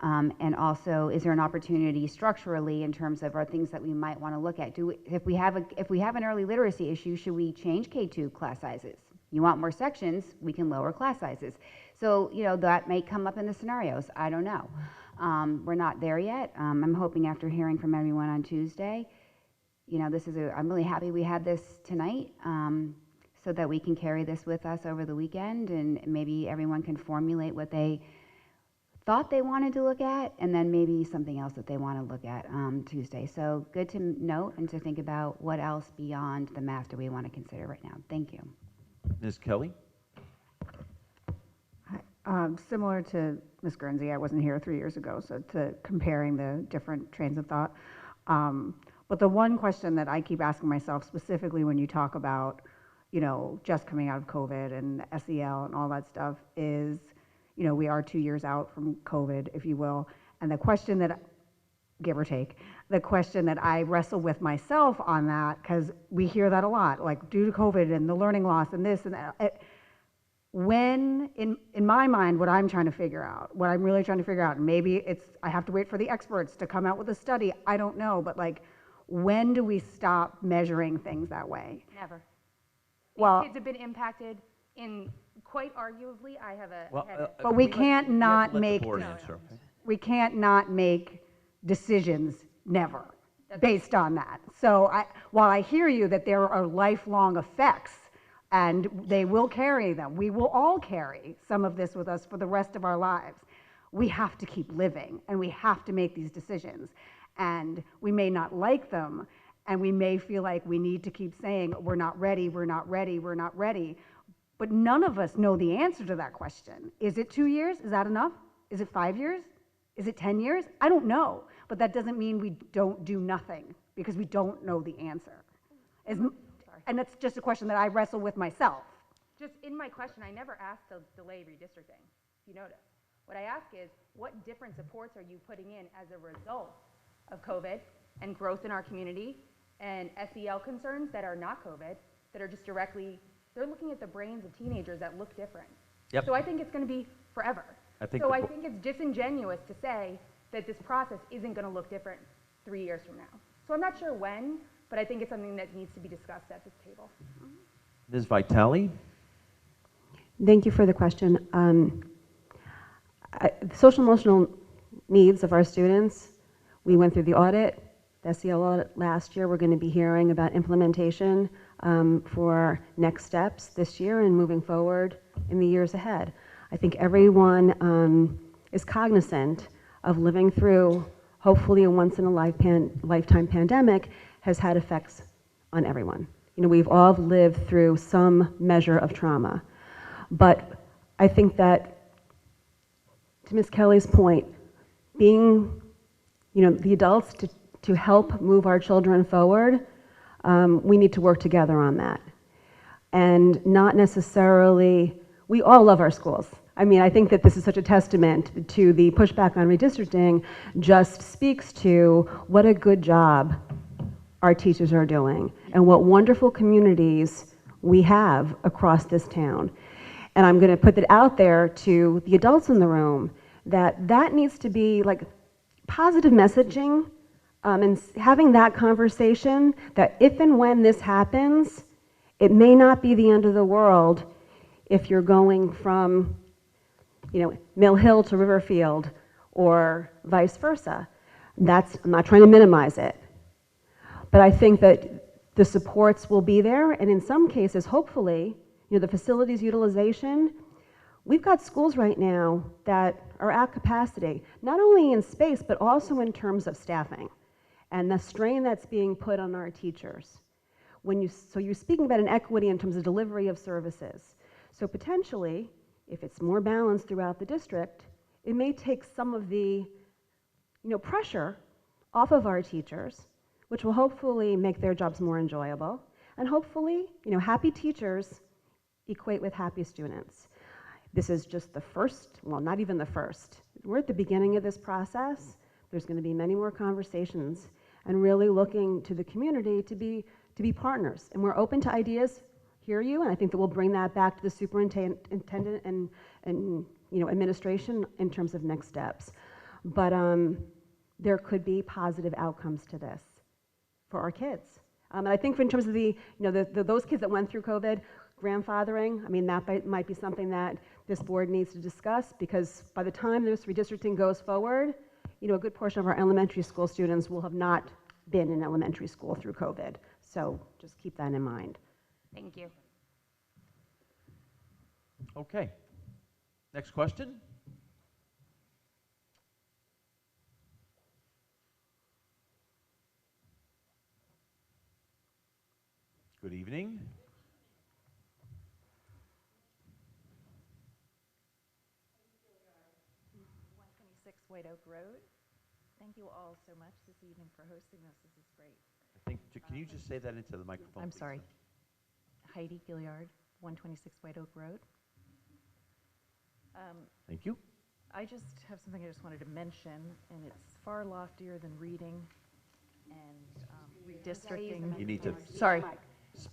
And also, is there an opportunity structurally in terms of our things that we might want to look at? If we have an early literacy issue, should we change K2 class sizes? You want more sections, we can lower class sizes. So, you know, that may come up in the scenarios. I don't know. We're not there yet. I'm hoping after hearing from everyone on Tuesday, you know, I'm really happy we had this tonight so that we can carry this with us over the weekend and maybe everyone can formulate what they thought they wanted to look at and then maybe something else that they want to look at Tuesday. So good to note and to think about what else beyond the math do we want to consider right now. Thank you. Ms. Kelly? Similar to Ms. Guernsey, I wasn't here 3 years ago, so to comparing the different trains of thought. But the one question that I keep asking myself, specifically when you talk about, you know, just coming out of COVID and SEL and all that stuff is, you know, we are 2 years out from COVID, if you will. And the question that, give or take, the question that I wrestle with myself on that, because we hear that a lot, like due to COVID and the learning loss and this and that. When, in my mind, what I'm trying to figure out, what I'm really trying to figure out, and maybe I have to wait for the experts to come out with a study, I don't know, but like, when do we stop measuring things that way? Never. Well, These kids have been impacted in quite arguably. I have a. Well, but we can't not make decisions never based on that. So while I hear you that there are lifelong effects and they will carry them, we will all carry some of this with us for the rest of our lives. We have to keep living and we have to make these decisions. And we may not like them and we may feel like we need to keep saying, we're not ready, we're not ready, we're not ready. But none of us know the answer to that question. Is it 2 years? Is that enough? Is it 5 years? Is it 10 years? I don't know. But that doesn't mean we don't do nothing because we don't know the answer. And that's just a question that I wrestle with myself. Just in my question, I never asked to delay redistricting, if you notice. What I ask is, what different supports are you putting in as a result of COVID and growth in our community and SEL concerns that are not COVID, that are just directly, they're looking at the brains of teenagers that look different. Yep. So I think it's going to be forever. I think it's disingenuous to say that this process isn't going to look different 3 years from now. So I'm not sure when, but I think it's something that needs to be discussed at this table. Ms. Vitale? Thank you for the question. The social emotional needs of our students, We went through the audit, the SEL audit last year. We're going to be hearing about implementation for next steps this year and moving forward in the years ahead. I think everyone is cognizant of living through, hopefully a once-in-a-lifetime pandemic has had effects on everyone. You know, we've all lived through some measure of trauma. But I think that, to Ms. Kelly's point, being, you know, the adults to help move our children forward, we need to work together on that. And not necessarily, we all love our schools. I mean, I think that this is such a testament to the pushback on redistricting, just speaks to what a good job our teachers are doing and what wonderful communities we have across this town. And I'm going to put that out there to the adults in the room, that needs to be like positive messaging, and having that conversation that if and when this happens, it may not be the end of the world if you're going from, you know, Mill Hill to Riverfield or vice versa. I'm not trying to minimize it. But I think that the supports will be there, and in some cases, hopefully, you know, the facilities utilization, we've got schools right now that are at capacity, not only in space, but also in terms of staffing and the strain that's being put on our teachers. So you're speaking about an equity in terms of delivery of services. So potentially, if it's more balanced throughout the district, it may take some of the, you know, pressure off of our teachers, which will hopefully make their jobs more enjoyable. And hopefully, you know, happy teachers equate with happy students. This is just the first, well, not even the first. We're at the beginning of this process. There's going to be many more conversations and really looking to the community to be partners. And we're open to ideas, hear you, and I think that we'll bring that back to the superintendent and you know, administration in terms of next steps. But there could be positive outcomes to this for our kids. And I think in terms of the, you know, those kids that went through COVID, grandfathering, I mean, that might be something that this board needs to discuss, because by the time this redistricting goes forward, you know, a good portion of our elementary school students will have not been in elementary school through COVID. So just keep that in mind. Thank you. Okay. Next question. Good evening. 126 White Oak Road. Thank you all so much this evening for hosting this. This is great. I think, can you just say that into the microphone, I'm please? sorry. Heidi Gilliard, 126 White Oak Road. Thank you. I just have something I just wanted to mention, and it's far loftier than reading and redistricting. You need to. Sorry.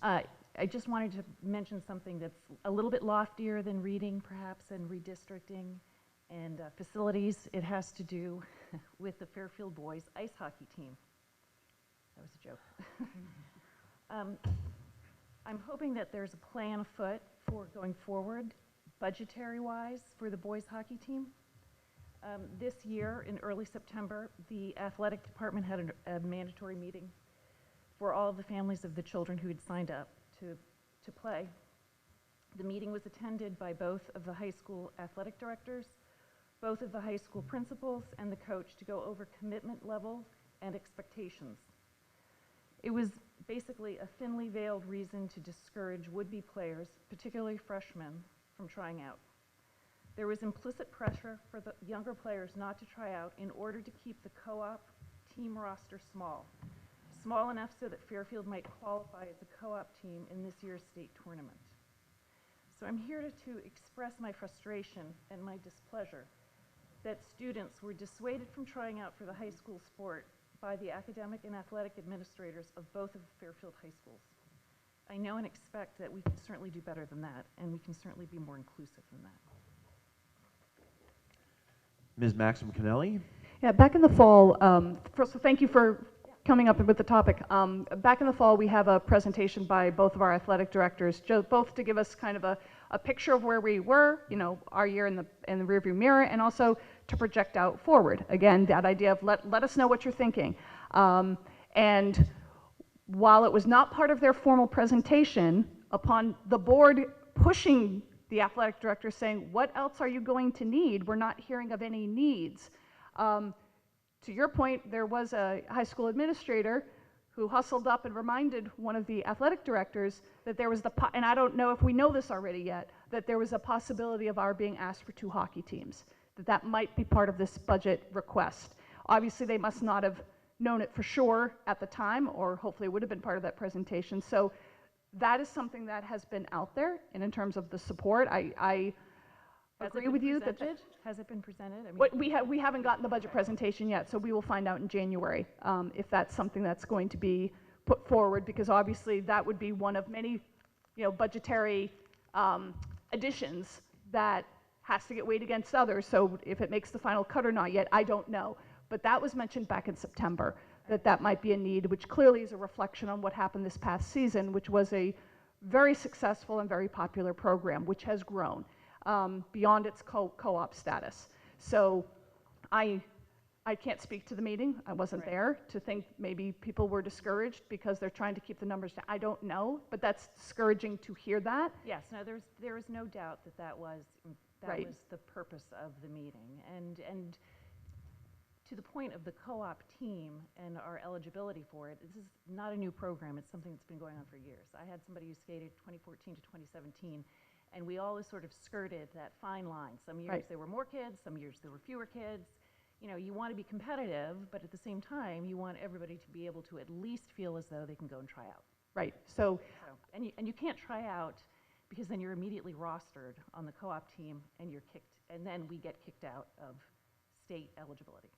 I just wanted to mention something that's a little bit loftier than reading, perhaps, and redistricting and facilities. It has to do with the Fairfield boys ice hockey team. That was a joke. I'm hoping that there's a plan afoot for going forward, budgetary-wise, for the boys hockey team. This year, in early September, the athletic department had a mandatory meeting for all of the families of the children who had signed up to play. The meeting was attended by both of the high school athletic directors, both of the high school principals, and the coach to go over commitment level and expectations. It was basically a thinly veiled reason to discourage would-be players, particularly freshmen, from trying out. There was implicit pressure for the younger players not to try out in order to keep the co-op team roster small enough so that Fairfield might qualify as a co-op team in this year's state tournament. So I'm here to express my frustration and my displeasure that students were dissuaded from trying out for the high school sport by the academic and athletic administrators of both of the Fairfield high schools. I know and expect that we can certainly do better than that, and we can certainly be more inclusive than that. Ms. Maxim Kennelly. Yeah, back in the fall, first of all, thank you for coming up with the topic. Back in the fall, we have a presentation by both of our athletic directors, both to give us kind of a picture of where we were, you know, our year in the rearview mirror, and also to project out forward. Again, that idea of let us know what you're thinking. And while it was not part of their formal presentation, upon the board pushing the athletic director saying, what else are you going to need? We're not hearing of any needs. To your point, there was a high school administrator who hustled up and reminded one of the athletic directors that there was and I don't know if we know this already yet, that there was a possibility of our being asked for 2 hockey teams, that might be part of this budget request. Obviously, they must not have known it for sure at the time, or hopefully it would have been part of that presentation. So that is something that has been out there, and in terms of the support, I agree with you that has it been presented? I mean, we haven't gotten the budget presentation yet, so we will find out in January if that's something that's going to be put forward, because obviously that would be one of many, you know, budgetary additions that has to get weighed against others. So if it makes the final cut or not yet, I don't know. But that was mentioned back in September, that might be a need, which clearly is a reflection on what happened this past season, which was a very successful and very popular program, which has grown beyond its co-op status. So I can't speak to the meeting. I wasn't there to think maybe people were discouraged because they're trying to keep the numbers down. I don't know, but that's discouraging to hear that. yes, no, there is no doubt that was the purpose of the meeting. And to the point of the co-op team and our eligibility for it, this is not a new program. It's something that's been going on for years. I had somebody who skated 2014 to 2017, and we always sort of skirted that fine line. Some years there were more kids, some years there were fewer kids. You know, you want to be competitive, but at the same time, you want everybody to be able to at least feel as though they can go and try out. Right. So and you can't try out because then you're immediately rostered on the co-op team, and you're kicked, and then we get kicked out of state eligibility.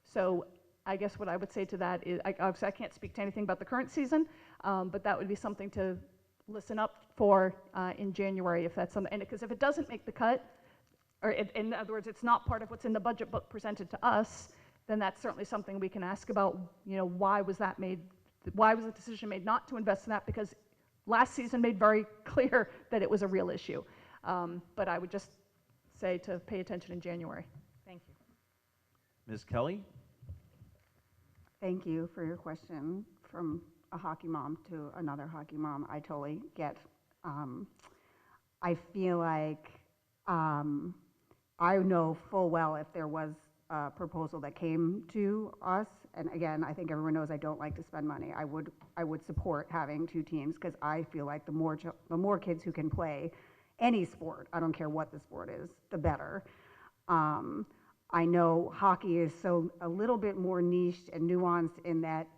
So I guess what I would say to that is, obviously I can't speak to anything about the current season, but that would be something to listen up for in January, if that's something, and because if it doesn't make the cut, or in other words, it's not part of what's in the budget book presented to us, then that's certainly something we can ask about, you know, why was that made, why was the decision made not to invest in that? Because last season made very clear that it was a real issue. But I would just say to pay attention in January. Thank you. Ms. Kelly? Thank you for your question. From a hockey mom to another hockey mom, I totally get. I feel like I know full well if there was a proposal that came to us, and again, I think everyone knows I don't like to spend money. I would support having 2 teams, because I feel like the more kids who can play any sport, I don't care what the sport is, the better. I know hockey is a little bit more niched and nuanced in that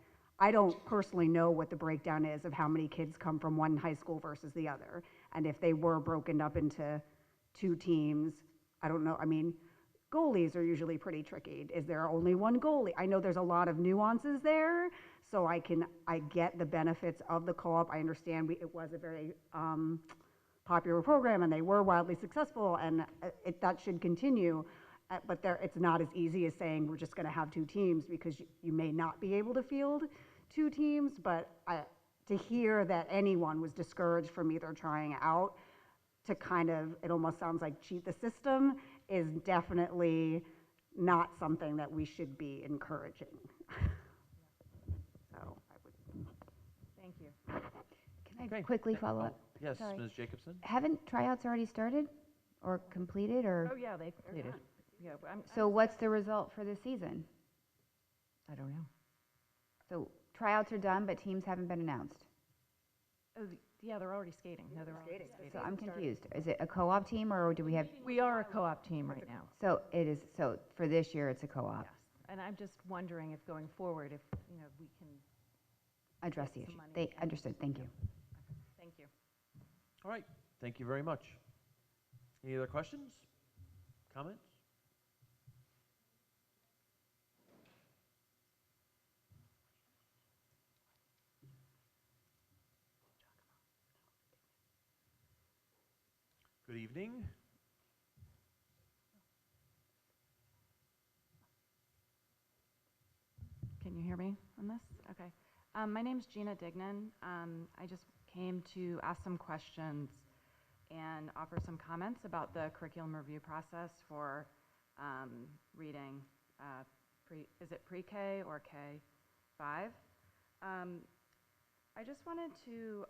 I don't personally know what the breakdown is of how many kids come from one high school versus the other. And if they were broken up into 2 teams, I don't know. I mean, goalies are usually pretty tricky. Is there only one goalie? I know there's a lot of nuances there, so I get the benefits of the co-op. I understand it was a very popular program, and they were wildly successful, and that should continue. But it's not as easy as saying we're just going to have 2 teams, because you may not be able to field 2 teams. But to hear that anyone was discouraged from either trying out, to kind of, it almost sounds like cheat the system, is definitely not something that we should be encouraging. So I would. Thank you. Can I quickly follow up? Yes, Sorry. Ms. Jacobson? Haven't tryouts already started or completed, or? Oh, yeah, they completed. Yeah, but So what's the result for this season? I don't know. So tryouts are done, but teams haven't been announced. Oh, yeah, they're already skating. No, they're already skating. So I'm confused. Is it a co-op team, or do we have? We are a co-op team right now. So it is. So for this year, it's a co-op. Yes, and I'm just wondering if going forward, if we can Address the issue. They understood. Thank you. Thank you. All right, thank you very much. Any other questions, comments? Good evening. Can you hear me on this? Okay. My name's Gina Dignan. I just came to ask some questions and offer some comments about the curriculum review process for reading. Is it pre-K or K-5? I just wanted to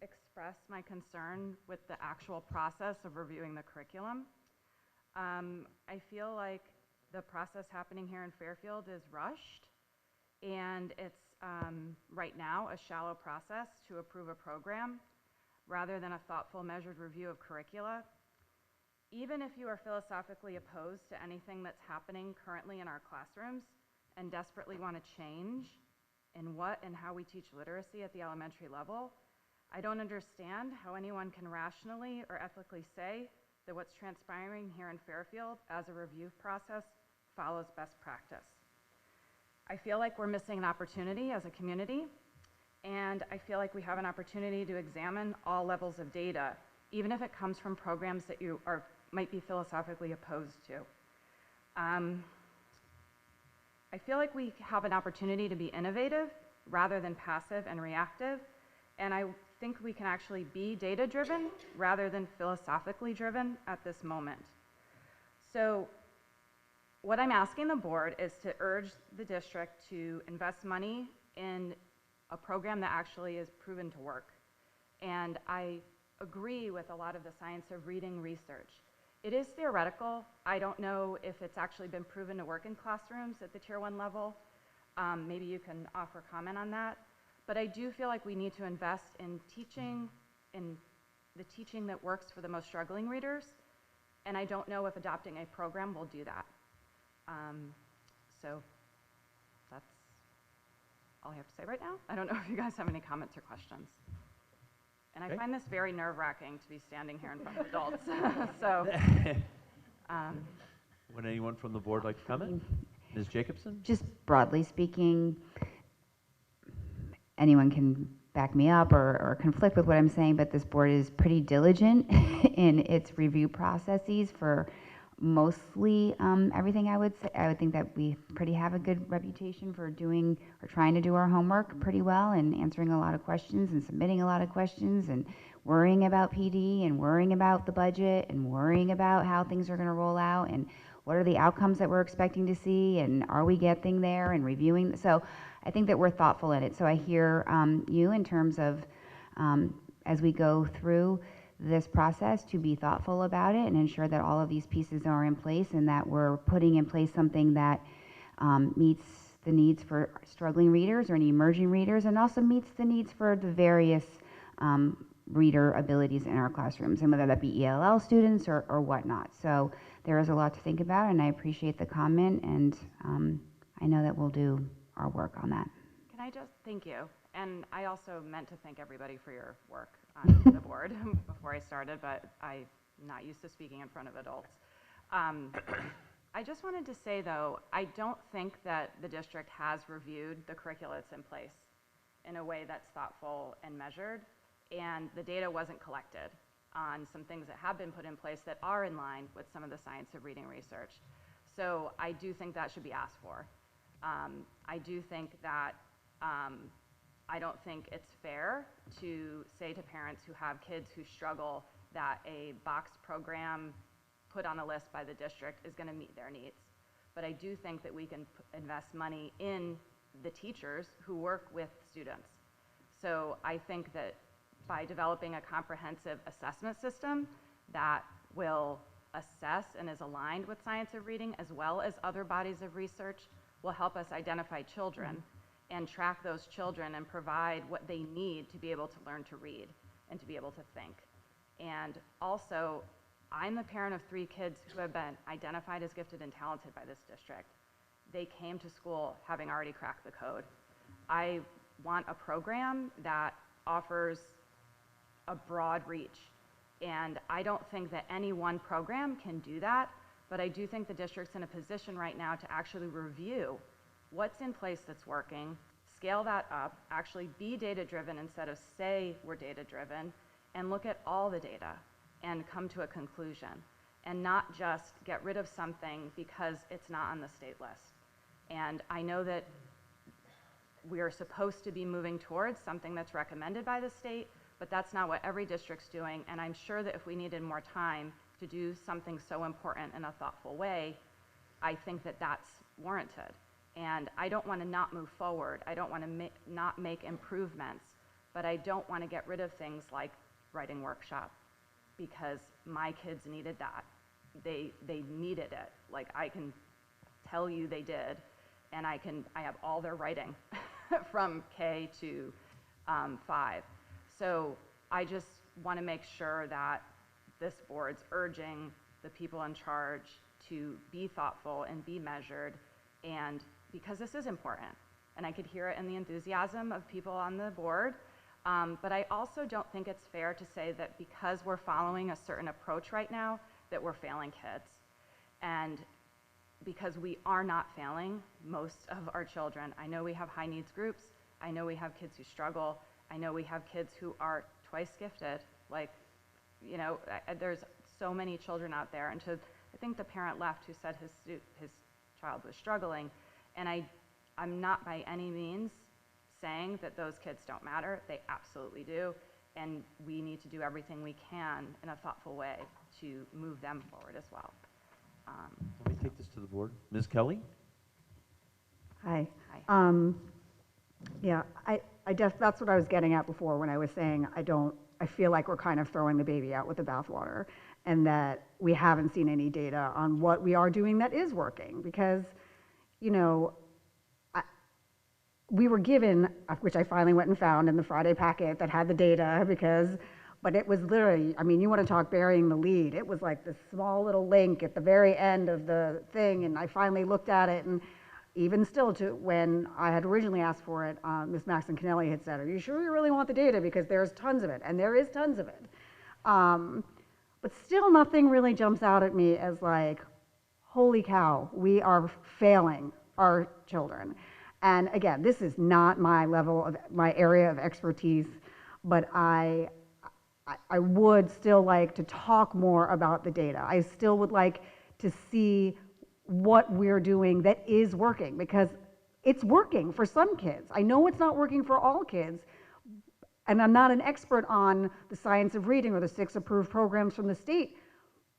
express my concern with the actual process of reviewing the curriculum. I feel like the process happening here in Fairfield is rushed, and it's right now a shallow process to approve a program rather than a thoughtful, measured review of curricula. Even if you are philosophically opposed to anything that's happening currently in our classrooms and desperately want to change in what and how we teach literacy at the elementary level, I don't understand how anyone can rationally or ethically say that what's transpiring here in Fairfield as a review process follows best practice. I feel like we're missing an opportunity as a community, and I feel like we have an opportunity to examine all levels of data, even if it comes from programs that you might be philosophically opposed to. I feel like we have an opportunity to be innovative rather than passive and reactive, and I think we can actually be data-driven rather than philosophically driven at this moment. So what I'm asking the board is to urge the district to invest money in a program that actually is proven to work. And I agree with a lot of the science of reading research. It is theoretical. I don't know if it's actually been proven to work in classrooms at the Tier 1 level. Maybe you can offer comment on that. But I do feel like we need to invest in the teaching that works for the most struggling readers. And I don't know if adopting a program will do that. So that's all I have to say right now. I don't know if you guys have any comments or questions. And I find this very nerve-wracking to be standing here in front of adults. So, Would anyone from the board like to comment? Ms. Jacobson? Just broadly speaking, anyone can back me up or conflict with what I'm saying, but this board is pretty diligent in its review processes for mostly everything. I would say I would think that we have a good reputation for doing or trying to do our homework pretty well and answering a lot of questions and submitting a lot of questions and worrying about PD and worrying about the budget and worrying about how things are going to roll out and what are the outcomes that we're expecting to see and are we getting there and reviewing. So I think that we're thoughtful in it. So I hear you in terms of as we go through this process to be thoughtful about it and ensure that all of these pieces are in place and that we're putting in place something that meets the needs for struggling readers or any emerging readers and also meets the needs for the various reader abilities in our classrooms, and whether that be ELL students or whatnot. So there is a lot to think about, and I appreciate the comment, and I know that we'll do our work on that. Can I just thank you? And I also meant to thank everybody for your work on the board before I started, but I'm not used to speaking in front of adults. I just wanted to say, though, I don't think that the district has reviewed the curricula that's in place in a way that's thoughtful and measured, and the data wasn't collected on some things that have been put in place that are in line with some of the science of reading research. So I do think that should be asked for. I do think that I don't think it's fair to say to parents who have kids who struggle that a boxed program put on a list by the district is going to meet their needs. But I do think that we can invest money in the teachers who work with students. So I think that by developing a comprehensive assessment system that will assess and is aligned with science of reading as well as other bodies of research will help us identify children and track those children and provide what they need to be able to learn to read and to be able to think. And also, I'm the parent of 3 kids who have been identified as gifted and talented by this district. They came to school having already cracked the code. I want a program that offers a broad reach. And I don't think that any one program can do that, but I do think the district's in a position right now to actually review what's in place that's working, scale that up, actually be data-driven instead of say we're data-driven, and look at all the data and come to a conclusion, and not just get rid of something because it's not on the state list. And I know that we are supposed to be moving towards something that's recommended by the state, but that's not what every district's doing. And I'm sure that if we needed more time to do something so important in a thoughtful way, I think that that's warranted. And I don't want to not move forward. I don't want to not make improvements, but I don't want to get rid of things like writing workshop, because my kids needed that. They needed it. Like, I can tell you they did, and I have all their writing from K to 5. So I just want to make sure that this board's urging the people in charge to be thoughtful and be measured, and because this is important. And I could hear it in the enthusiasm of people on the board, but I also don't think it's fair to say that because we're following a certain approach right now, that we're failing kids. And because we are not failing most of our children. I know we have high needs groups. I know we have kids who struggle. I know we have kids who are twice gifted. Like, you know, there's so many children out there. And I think the parent left who said his child was struggling. And I'm not by any means saying that those kids don't matter. They absolutely do. And we need to do everything we can in a thoughtful way to move them forward as well. Let me take this to the board. Ms. Kelly? Hi. Hi. Yeah, that's what I was getting at before when I was saying I feel like we're kind of throwing the baby out with the bathwater, and that we haven't seen any data on what we are doing that is working. Because, you know, we were given, which I finally went and found in the Friday packet that had the data, but it was literally, I mean, you want to talk burying the lead. It was like this small little link at the very end of the thing, and I finally looked at it, and even still, when I had originally asked for it, Ms. Maxon Kennelly had said, "Are you sure you really want the data? Because there's tons of it," and there is tons of it. But still, nothing really jumps out at me as like, holy cow, we are failing our children. And again, this is not my area of expertise, but I would still like to talk more about the data. I still would like to see what we're doing that is working, because it's working for some kids. I know it's not working for all kids, and I'm not an expert on the science of reading or the 6 approved programs from the state,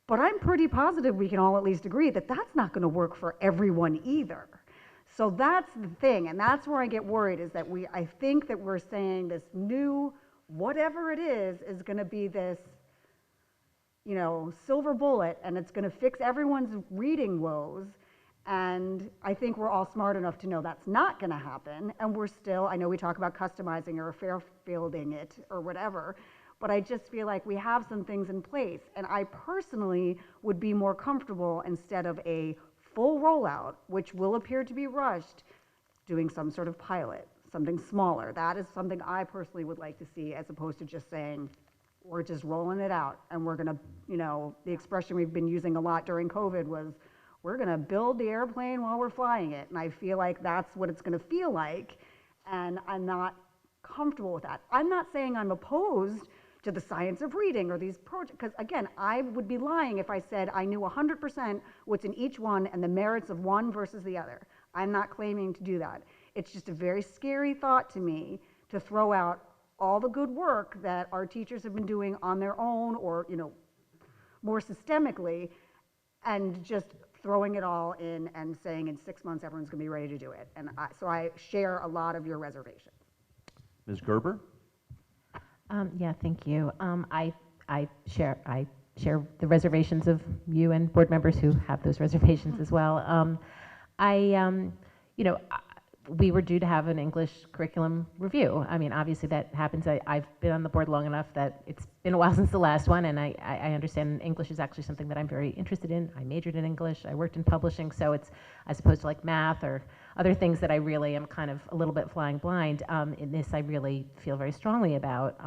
but I'm pretty positive we can all at least agree that that's not going to work for everyone either. So that's the thing, and that's where I get worried, is that I think that we're saying this new, whatever it is going to be this, you know, silver bullet, and it's going to fix everyone's reading woes. And I think we're all smart enough to know that's not going to happen. And we're still, I know we talk about customizing or fair-fielding it or whatever, but I just feel like we have some things in place. And I personally would be more comfortable, instead of a full rollout, which will appear to be rushed, doing some sort of pilot, something smaller. That is something I personally would like to see, as opposed to just saying, we're just rolling it out, and we're going to, you know, the expression we've been using a lot during COVID was, we're going to build the airplane while we're flying it. And I feel like that's what it's going to feel like, and I'm not comfortable with that. I'm not saying I'm opposed to the science of reading or these projects, because again, I would be lying if I said I knew 100% what's in each one and the merits of one versus the other. I'm not claiming to do that. It's just a very scary thought to me to throw out all the good work that our teachers have been doing on their own, or, you know, more systemically, and just throwing it all in and saying in 6 months everyone's going to be ready to do it. And so I share a lot of your reservations. Ms. Gerber? Yeah, thank you. I share the reservations of you and board members who have those reservations as well. You know, we were due to have an English curriculum review. I mean, obviously that happens. I've been on the board long enough that it's been a while since the last one, and I understand English is actually something that I'm very interested in. I majored in English. I worked in publishing, so it's, as opposed to like math or other things that I really am kind of a little bit flying blind. In this, I really feel very strongly about,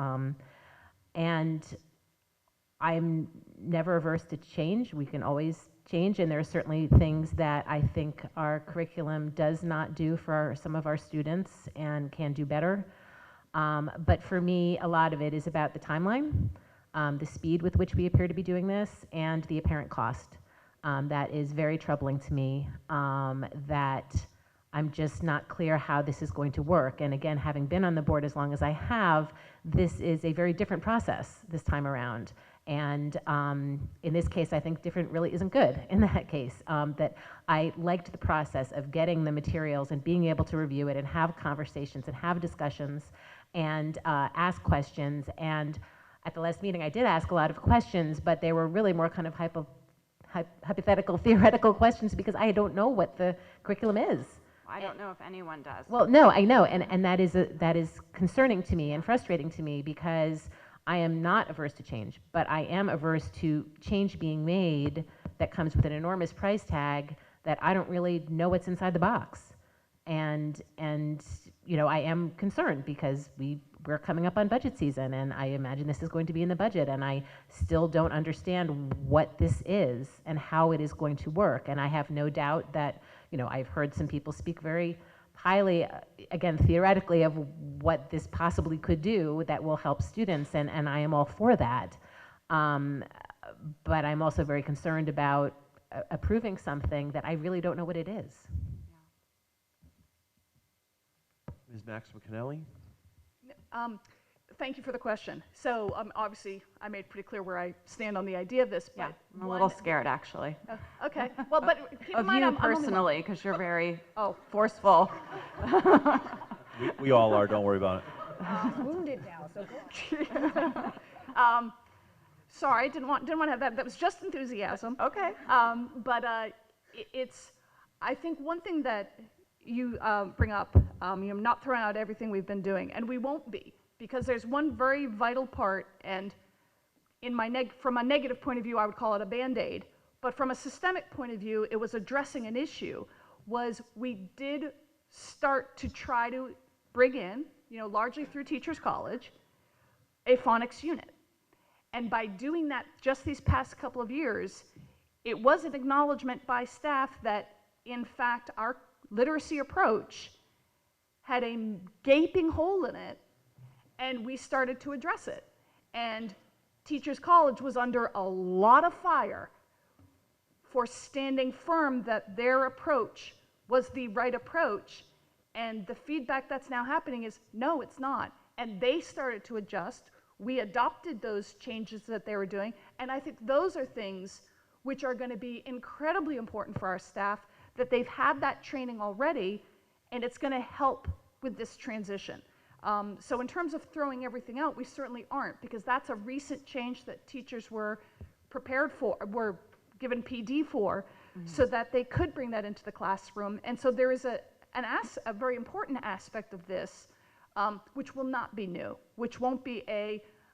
and I'm never averse to change. We can always change, and there are certainly things that I think our curriculum does not do for some of our students and can do better. But for me, a lot of it is about the timeline, the speed with which we appear to be doing this, and the apparent cost. That is very troubling to me, that I'm just not clear how this is going to work. And again, having been on the board as long as I have, this is a very different process this time around. And in this case, I think different really isn't good in that case. That I liked the process of getting the materials and being able to review it and have conversations and have discussions and ask questions. And at the last meeting, I did ask a lot of questions, but they were really more kind of hypothetical, theoretical questions because I don't know what the curriculum is. I don't know if anyone does. Well, no, I know, and that is concerning to me and frustrating to me because I am not averse to change, but I am averse to change being made that comes with an enormous price tag that I don't really know what's inside the box. And you know, I am concerned because we're coming up on budget season, and I imagine this is going to be in the budget, and I still don't understand what this is and how it is going to work. And I have no doubt that, you know, I've heard some people speak very highly, again, theoretically, of what this possibly could do that will help students, and I am all for that. But I'm also very concerned about approving something that I really don't know what it is. Ms. Maxima Kennelly? Thank you for the question. So obviously, I made pretty clear where I stand on the idea of this. Yeah, But I'm a little scared, actually. Okay. Well, but keep in Of mind, you I'm only one. personally, because you're very forceful. We all are, don't worry about it. Wounded now, so go. Sorry, didn't want to have that. That was just enthusiasm. Okay. It's. I think one thing that you bring up, you're not throwing out everything we've been doing, and we won't be, because there's one very vital part, and in my from a negative point of view, I would call it a Band-Aid, but from a systemic point of view, it was addressing an issue, was we did start to try to bring in, you know, largely through Teachers College, a phonics unit. And by doing that just these past couple of years, it was an acknowledgement by staff that, in fact, our literacy approach had a gaping hole in it, and we started to address it. And Teachers College was under a lot of fire for standing firm that their approach was the right approach, and the feedback that's now happening is, no, it's not. And they started to adjust. We adopted those changes that they were doing, and I think those are things which are going to be incredibly important for our staff, that they've had that training already, and it's going to help with this transition. So in terms of throwing everything out, we certainly aren't, because that's a recent change that teachers were prepared for, were given PD for, so that they could bring that into the classroom. And so there is a very important aspect of this, which will not be new, which won't be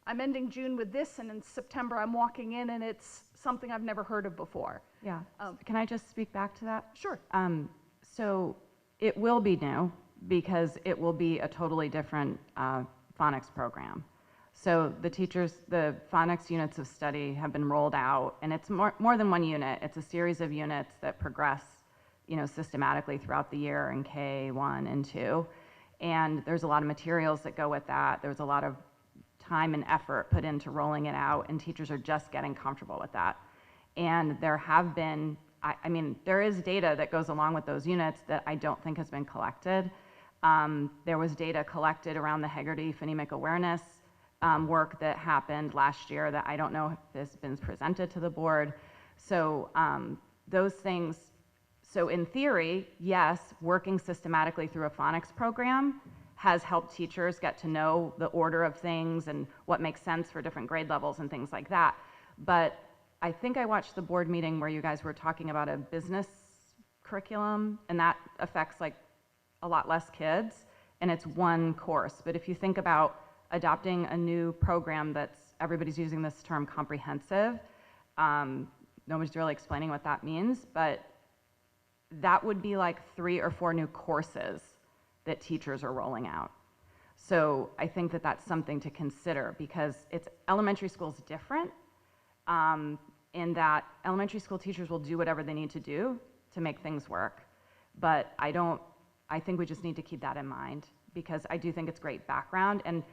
I'm ending June with this, and in September I'm walking in and it's something I've never heard of before. Yeah. Can I just speak back to that? Sure. So it will be new because it will be a totally different phonics program. So the phonics units of study have been rolled out, and it's more than one unit. It's a series of units that progress, you know, systematically throughout the year in K1 and 2. And there's a lot of materials that go with that. There's a lot of time and effort put into rolling it out, and teachers are just getting comfortable with that. And there have been, I mean, there is data that goes along with those units that I don't think has been collected. There was data collected around the Haggerty phonemic awareness work that happened last year that I don't know if has been presented to the board. So those things, so in theory, yes, working systematically through a phonics program has helped teachers get to know the order of things and what makes sense for different grade levels and things like that. But I think I watched the board meeting where you guys were talking about a business curriculum, and that affects like a lot less kids, and it's one course. But if you think about adopting a new program everybody's using this term comprehensive, nobody's really explaining what that means, but that would be like 3 or 4 new courses that teachers are rolling out. So I think that that's something to consider, because elementary school's different in that elementary school teachers will do whatever they need to do to make things work. But I think we just need to keep that in mind, because I do think it's great background, and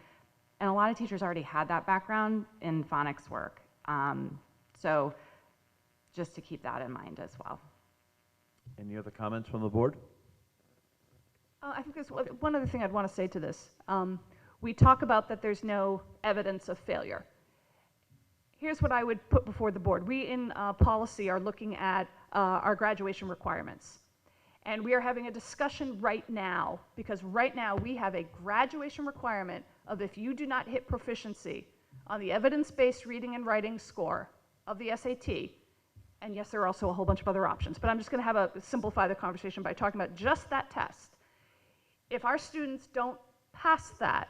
a lot of teachers already had that background in phonics work. So just to keep that in mind as well. Any other comments from the board? I think there's one other thing I'd want to say to this. We talk about that there's no evidence of failure. Here's what I would put before the board. We in policy are looking at our graduation requirements. And we are having a discussion right now, because right now we have a graduation requirement of if you do not hit proficiency on the evidence-based reading and writing score of the SAT, and yes, there are also a whole bunch of other options, but I'm just going to simplify the conversation by talking about just that test. If our students don't pass that,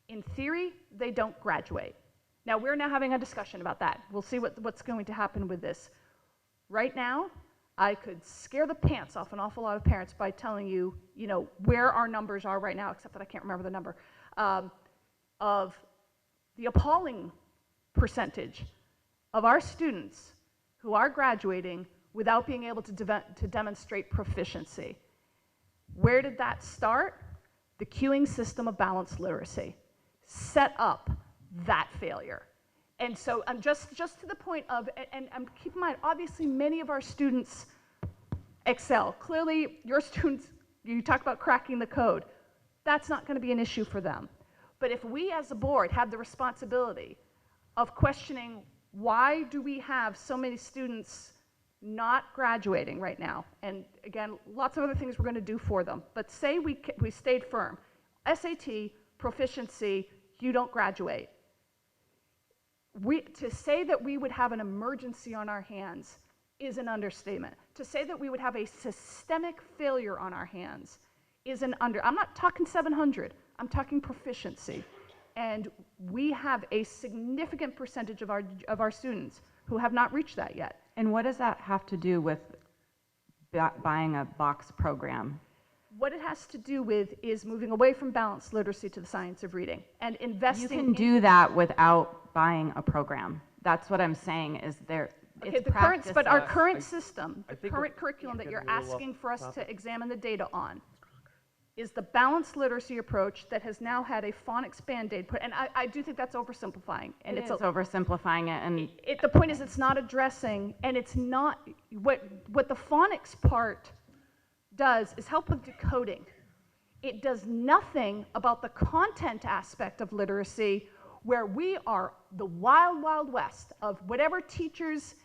in theory, they don't graduate. Now, we're now having a discussion about that. We'll see what's going to happen with this. Right now, I could scare the pants off an awful lot of parents by telling you, where our numbers are right now, except that I can't remember the number, of the appalling percentage of our students who are graduating without being able to demonstrate proficiency. Where did that start? The queuing system of balanced literacy set up that failure. And so I'm just to the point of, and keep in mind, obviously many of our students excel. Clearly, your students, you talk about cracking the code. That's not going to be an issue for them. But if we as a board have the responsibility of questioning why do we have so many students not graduating right now, and again, lots of other things we're going to do for them, but say we stayed firm. SAT, proficiency, you don't graduate. To say that we would have an emergency on our hands is an understatement. To say that we would have a systemic failure on our hands is I'm not talking 700, I'm talking proficiency. And we have a significant percentage of our students who have not reached that yet. And what does that have to do with buying a box program? What it has to do with is moving away from balanced literacy to the science of reading and investing. You can do that without buying a program. That's what I'm saying is but our current system, the current curriculum that you're asking for us to examine the data on is the balanced literacy approach that has now had a phonics Band-Aid put, and I do think that's oversimplifying. And it's oversimplifying it, and the point is it's not addressing, and it's not, what the phonics part does is help with decoding. It does nothing about the content aspect of literacy, where we are the wild, wild west of whatever teachers,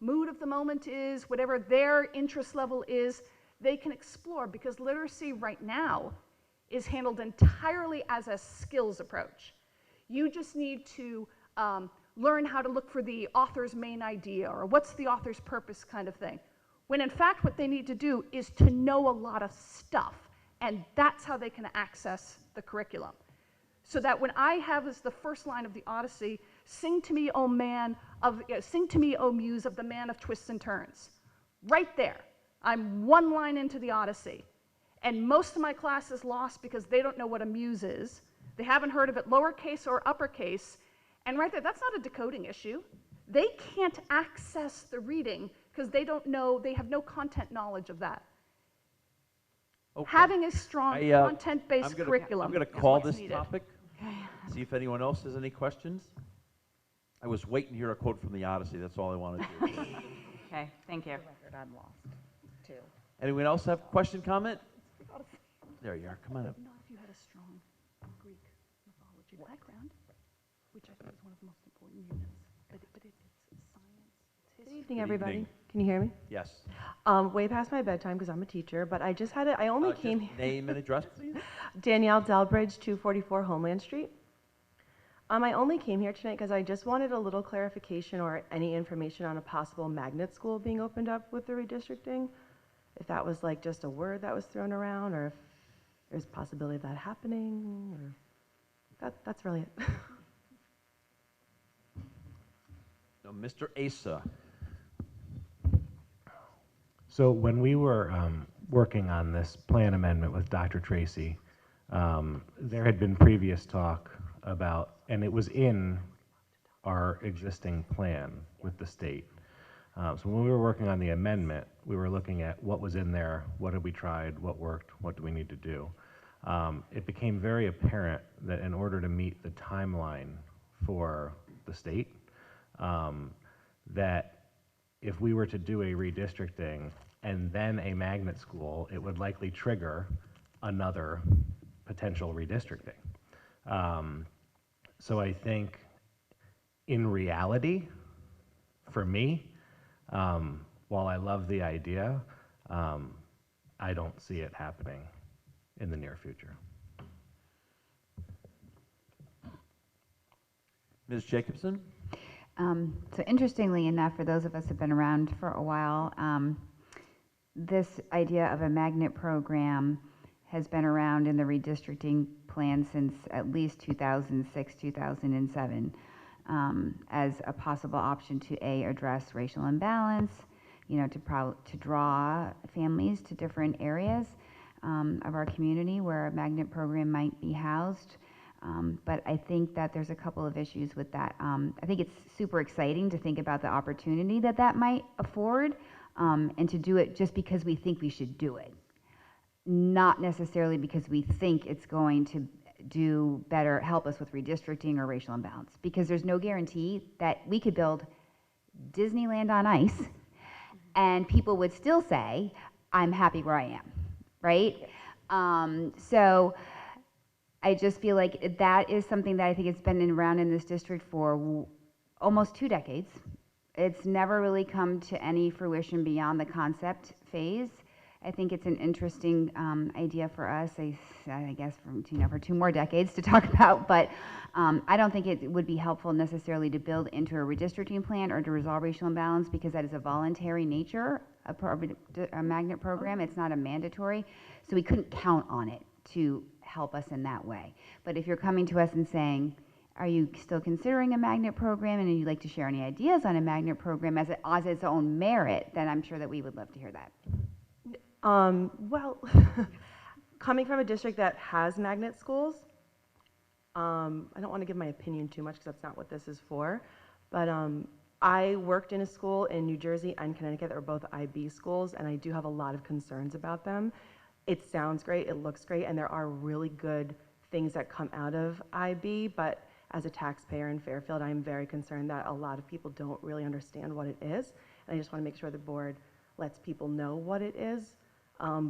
mood of the moment is, whatever their interest level is, they can explore, because literacy right now is handled entirely as a skills approach. You just need to learn how to look for the author's main idea, or what's the author's purpose kind of thing. When in fact what they need to do is to know a lot of stuff, and that's how they can access the curriculum. So that when I have as the first line of the Odyssey, sing to me, O sing to me, O muse of the man of twists and turns. Right there, I'm one line into the Odyssey, and most of my class is lost because they don't know what a muse is. They haven't heard of it lowercase or uppercase, and right there, that's not a decoding issue. They can't access the reading because they don't know, they have no content knowledge of that. Okay. Having a strong content-based curriculum. I'm going to call this topic, see if anyone else has any questions. I was waiting to hear a quote from the Odyssey. That's all I wanted to do. Okay, thank you. I'm lost, too. Anyone else have a question, comment? There you are. Come on up. Not if you had a strong Greek mythology background, which I think is one of the most important units. But it's science, it's history. Good evening, everybody. evening. Can you hear me? Yes. Way past my bedtime because I'm a teacher, but I just had I only came just name and address, please. Danielle Delbridge, 244 Homeland Street. I only came here tonight because I just wanted a little clarification or any information on a possible magnet school being opened up with the redistricting. If that was like just a word that was thrown around, or if there's a possibility of that happening, or that's really it. So, Mr. Asa. So when we were working on this plan amendment with Dr. Tracy, there had been previous talk about, and it was in our existing plan with the state. So when we were working on the amendment, we were looking at what was in there, what had we tried, what worked, what do we need to do. It became very apparent that in order to meet the timeline for the state, that if we were to do a redistricting and then a magnet school, it would likely trigger another potential redistricting. So I think in reality, for me, while I love the idea, I don't see it happening in the near future. Ms. Jacobson? So interestingly enough, for those of us who've been around for a while, this idea of a magnet program has been around in the redistricting plan since at least 2006, 2007, as a possible option to address racial imbalance, you know, to draw families to different areas of our community where a magnet program might be housed. But I think that there's a couple of issues with that. I think it's super exciting to think about the opportunity that that might afford, and to do it just because we think we should do it, not necessarily because we think it's going to do better, help us with redistricting or racial imbalance, because there's no guarantee that we could build Disneyland on ice and people would still say, I'm happy where I am, right? So I just feel like that is something that I think it's been around in this district for almost 2 decades. It's never really come to any fruition beyond the concept phase. I think it's an interesting idea for us, I guess, for 2 more decades to talk about, but I don't think it would be helpful necessarily to build into a redistricting plan or to resolve racial imbalance, because that is a voluntary nature, a magnet program. It's not a mandatory, so we couldn't count on it to help us in that way. But if you're coming to us and saying, are you still considering a magnet program, and you'd like to share any ideas on a magnet program as its own merit, then I'm sure that we would love to hear that. Well, coming from a district that has magnet schools, I don't want to give my opinion too much because that's not what this is for, but I worked in a school in New Jersey and Connecticut that were both IB schools, and I do have a lot of concerns about them. It sounds great, it looks great, and there are really good things that come out of IB, but as a taxpayer in Fairfield, I'm very concerned that a lot of people don't really understand what it is, and I just want to make sure the board lets people know what it is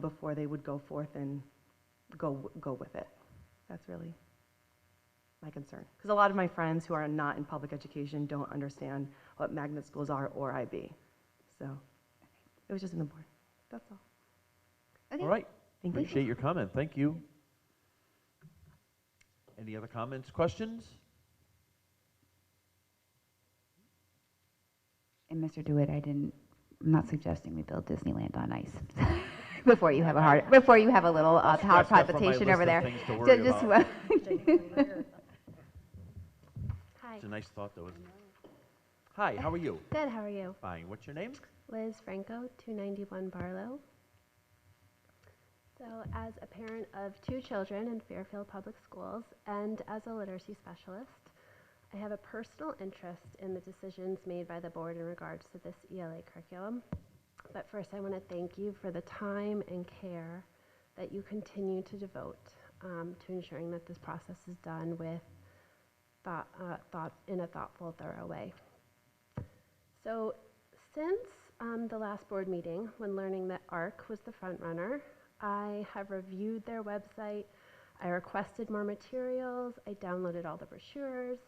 before they would go forth and go with it. That's really my concern. Because a lot of my friends who are not in public education don't understand what magnet schools are or IB. So it was just in the board. That's all. All right. Thank you. Appreciate your comment. Thank you. Any other comments, questions? And Mr. DeWitt, I'm not suggesting we build Disneyland on ice. Before you have a little power palpitation over there. Hi. It's a nice thought, though, isn't it? Hi, how are you? Good, how are you? Fine. What's your name? Liz Franco, 291 Barlow. So, as a parent of 2 children in Fairfield Public Schools and as a literacy specialist, I have a personal interest in the decisions made by the board in regards to this ELA curriculum. But first, I want to thank you for the time and care that you continue to devote to ensuring that this process is done with in a thoughtful, thorough way. So, since the last board meeting, when learning that ARC was the front runner, I have reviewed their website. I requested more materials. I downloaded all the brochures.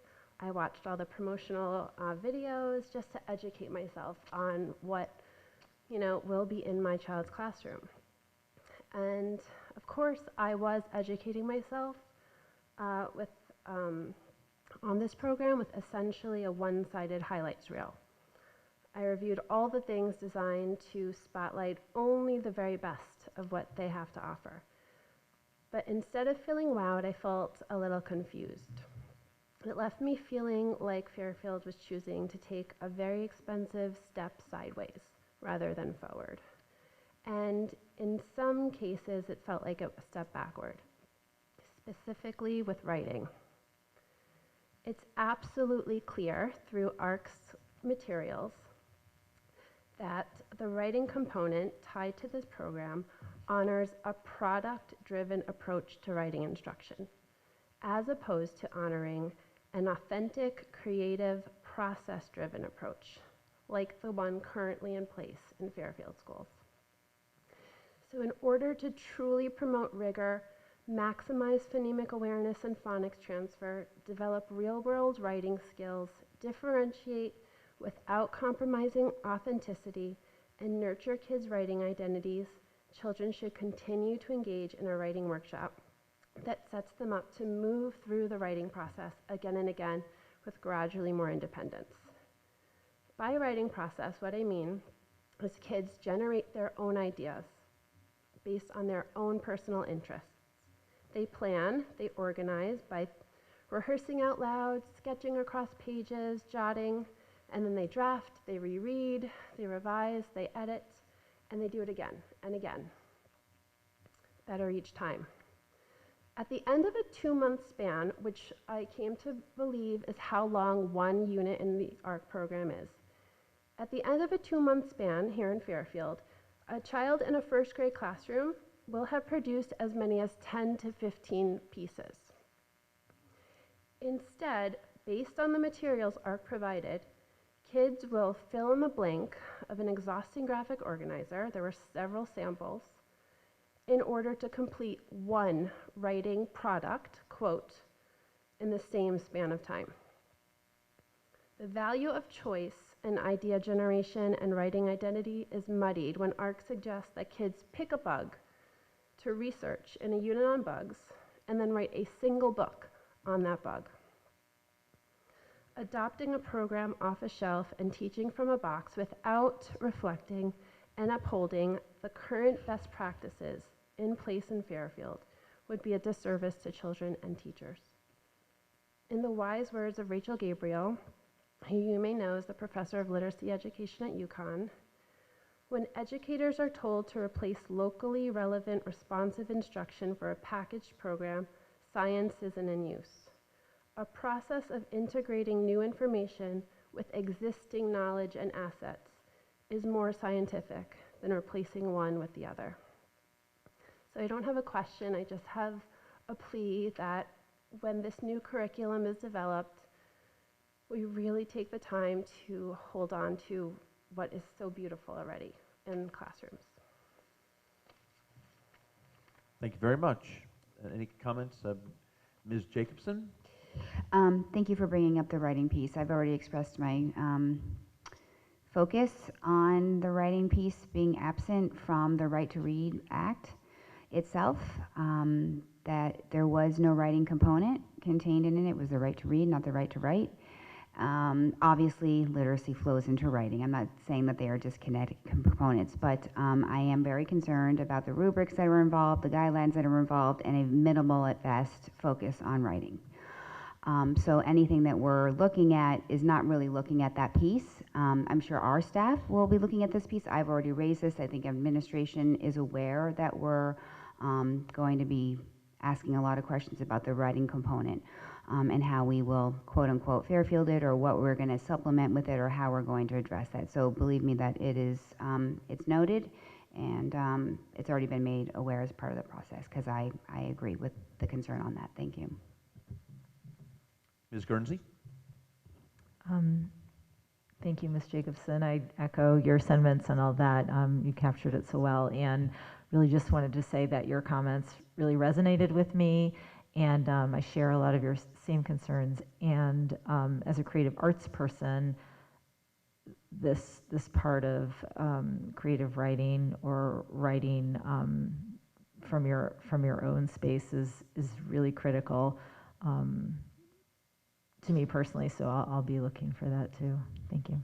I watched all the promotional videos just to educate myself on what will be in my child's classroom. And of course, I was educating myself on this program with essentially a one-sided highlights reel. I reviewed all the things designed to spotlight only the very best of what they have to offer. But instead of feeling wowed, I felt a little confused. It left me feeling like Fairfield was choosing to take a very expensive step sideways rather than forward. And in some cases, it felt like a step backward, specifically with writing. It's absolutely clear through ARC's materials that the writing component tied to this program honors a product-driven approach to writing instruction, as opposed to honoring an authentic, creative, process-driven approach, like the one currently in place in Fairfield schools. So in order to truly promote rigor, maximize phonemic awareness and phonics transfer, develop real-world writing skills, differentiate without compromising authenticity, and nurture kids' writing identities, children should continue to engage in a writing workshop that sets them up to move through the writing process again and again with gradually more independence. By writing process, what I mean is kids generate their own ideas based on their own personal interests. They plan, they organize by rehearsing out loud, sketching across pages, jotting, and then they draft, they reread, they revise, they edit, and they do it again and again. Better each time. At the end of a 2-month span, which I came to believe is how long one unit in the ARC program is, at the end of a 2-month span here in Fairfield, a child in a first grade classroom will have produced as many as 10 to 15 pieces. Instead, based on the materials ARC provided, kids will fill in the blank of an exhausting graphic organizer, there were several samples, in order to complete one writing product, quote, in the same span of time. The value of choice in idea generation and writing identity is muddied when ARC suggests that kids pick a bug to research in a unit on bugs and then write a single book on that bug. Adopting a program off a shelf and teaching from a box without reflecting and upholding the current best practices in place in Fairfield would be a disservice to children and teachers. In the wise words of Rachel Gabriel, who you may know is the professor of literacy education at UConn, when educators are told to replace locally relevant responsive instruction for a packaged program, science isn't in use. A process of integrating new information with existing knowledge and assets is more scientific than replacing one with the other. So I don't have a question, I just have a plea that when this new curriculum is developed, we really take the time to hold on to what is so beautiful already in classrooms. Thank you very much. Any comments? Ms. Jacobson? Thank you for bringing up the writing piece. I've already expressed my focus on the writing piece being absent from the Right to Read Act itself, that there was no writing component contained in it. It was the right to read, not the right to write. Obviously, literacy flows into writing. I'm not saying that they are disconnected components, but I am very concerned about the rubrics that are involved, the guidelines that are involved, and a minimal at best focus on writing. So anything that we're looking at is not really looking at that piece. I'm sure our staff will be looking at this piece. I've already raised this. I think administration is aware that we're going to be asking a lot of questions about the writing component and how we will quote unquote Fairfield it, or what we're going to supplement with it, or how we're going to address that. So believe me that it is, it's noted, and it's already been made aware as part of the process, because I agree with the concern on that. Thank you. Ms. Guernsey? Thank you, Ms. Jacobson. I echo your sentiments and all that. You captured it so well, and really just wanted to say that your comments really resonated with me, and I share a lot of your same concerns. And as a creative arts person, this part of creative writing or writing from your own space is really critical to me personally. So I'll be looking for that too. Thank you.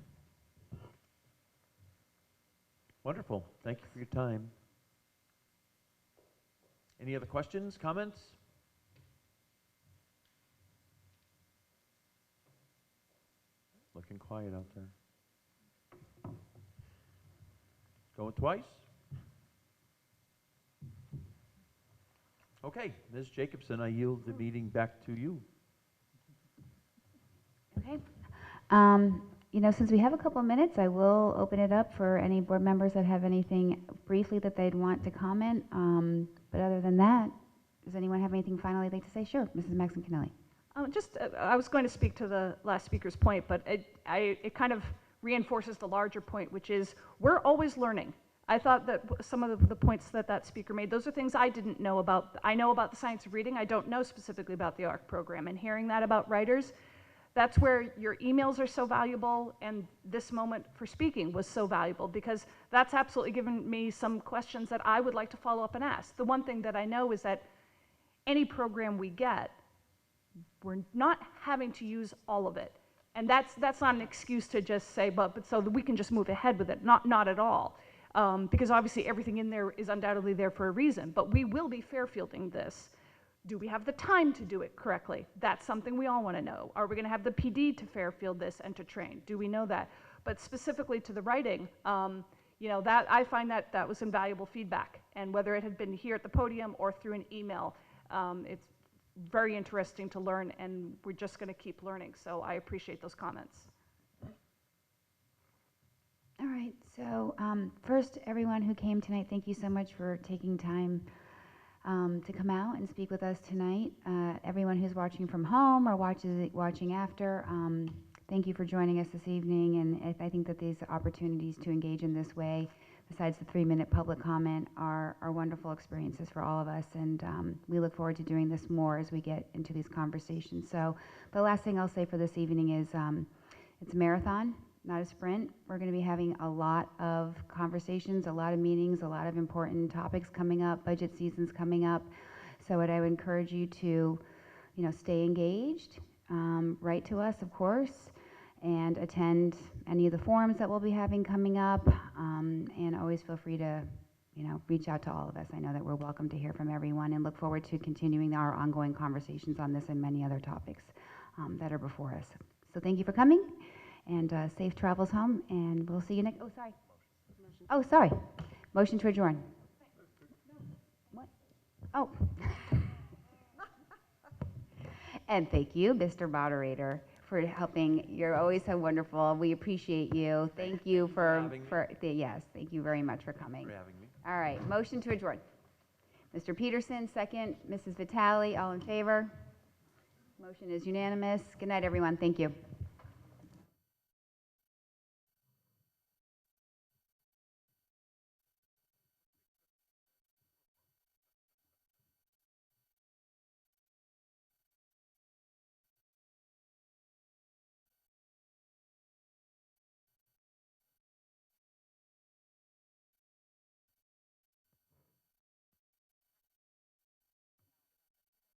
Wonderful. Thank you for your time. Any other questions, comments? Looking quiet out there. Going twice? Okay, Ms. Jacobson, I yield the meeting back to you. Okay. You know, since we have a couple of minutes, I will open it up for any board members that have anything briefly that they'd want to comment. But other than that, does anyone have anything finally they'd like to say? Sure, Mrs. Maxon Kennelly. I was going to speak to the last speaker's point, but it kind of reinforces the larger point, which is we're always learning. I thought that some of the points that that speaker made, those are things I didn't know about. I know about the science of reading. I don't know specifically about the ARC program. And hearing that about writers, that's where your emails are so valuable, and this moment for speaking was so valuable, because that's absolutely given me some questions that I would like to follow up and ask. The one thing that I know is that any program we get, we're not having to use all of it. And that's not an excuse to just say, but so that we can just move ahead with it. Not at all. Because obviously everything in there is undoubtedly there for a reason, but we will be fairfielding this. Do we have the time to do it correctly? That's something we all want to know. Are we going to have the PD to fairfield this and to train? Do we know that? But specifically to the writing, you know, that I find that was invaluable feedback. And whether it had been here at the podium or through an email, it's very interesting to learn, and we're just going to keep learning. So I appreciate those comments. All right, so first, everyone who came tonight, thank you so much for taking time to come out and speak with us tonight. Everyone who's watching from home or watching after, thank you for joining us this evening. And I think that these opportunities to engage in this way, besides the 3-minute public comment, are wonderful experiences for all of us. And we look forward to doing this more as we get into these conversations. So the last thing I'll say for this evening is it's a marathon, not a sprint. We're going to be having a lot of conversations, a lot of meetings, a lot of important topics coming up, budget season's coming up. So what I would encourage you to, stay engaged, write to us, of course, and attend any of the forums that we'll be having coming up. And always feel free to, reach out to all of us. I know that we're welcome to hear from everyone, and look forward to continuing our ongoing conversations on this and many other topics that are before us. So thank you for coming. And safe travels home, and we'll see you next. Oh, sorry. Motion to adjourn. What? Oh. And thank you, Mr. Moderator, for helping. You're always so wonderful. We appreciate you. Thank you yes, thank you very much for coming. For having me. All right, motion to adjourn. Mr. Peterson, second. Mrs. Vitale, all in favor? Motion is unanimous. Good night, everyone. Thank you.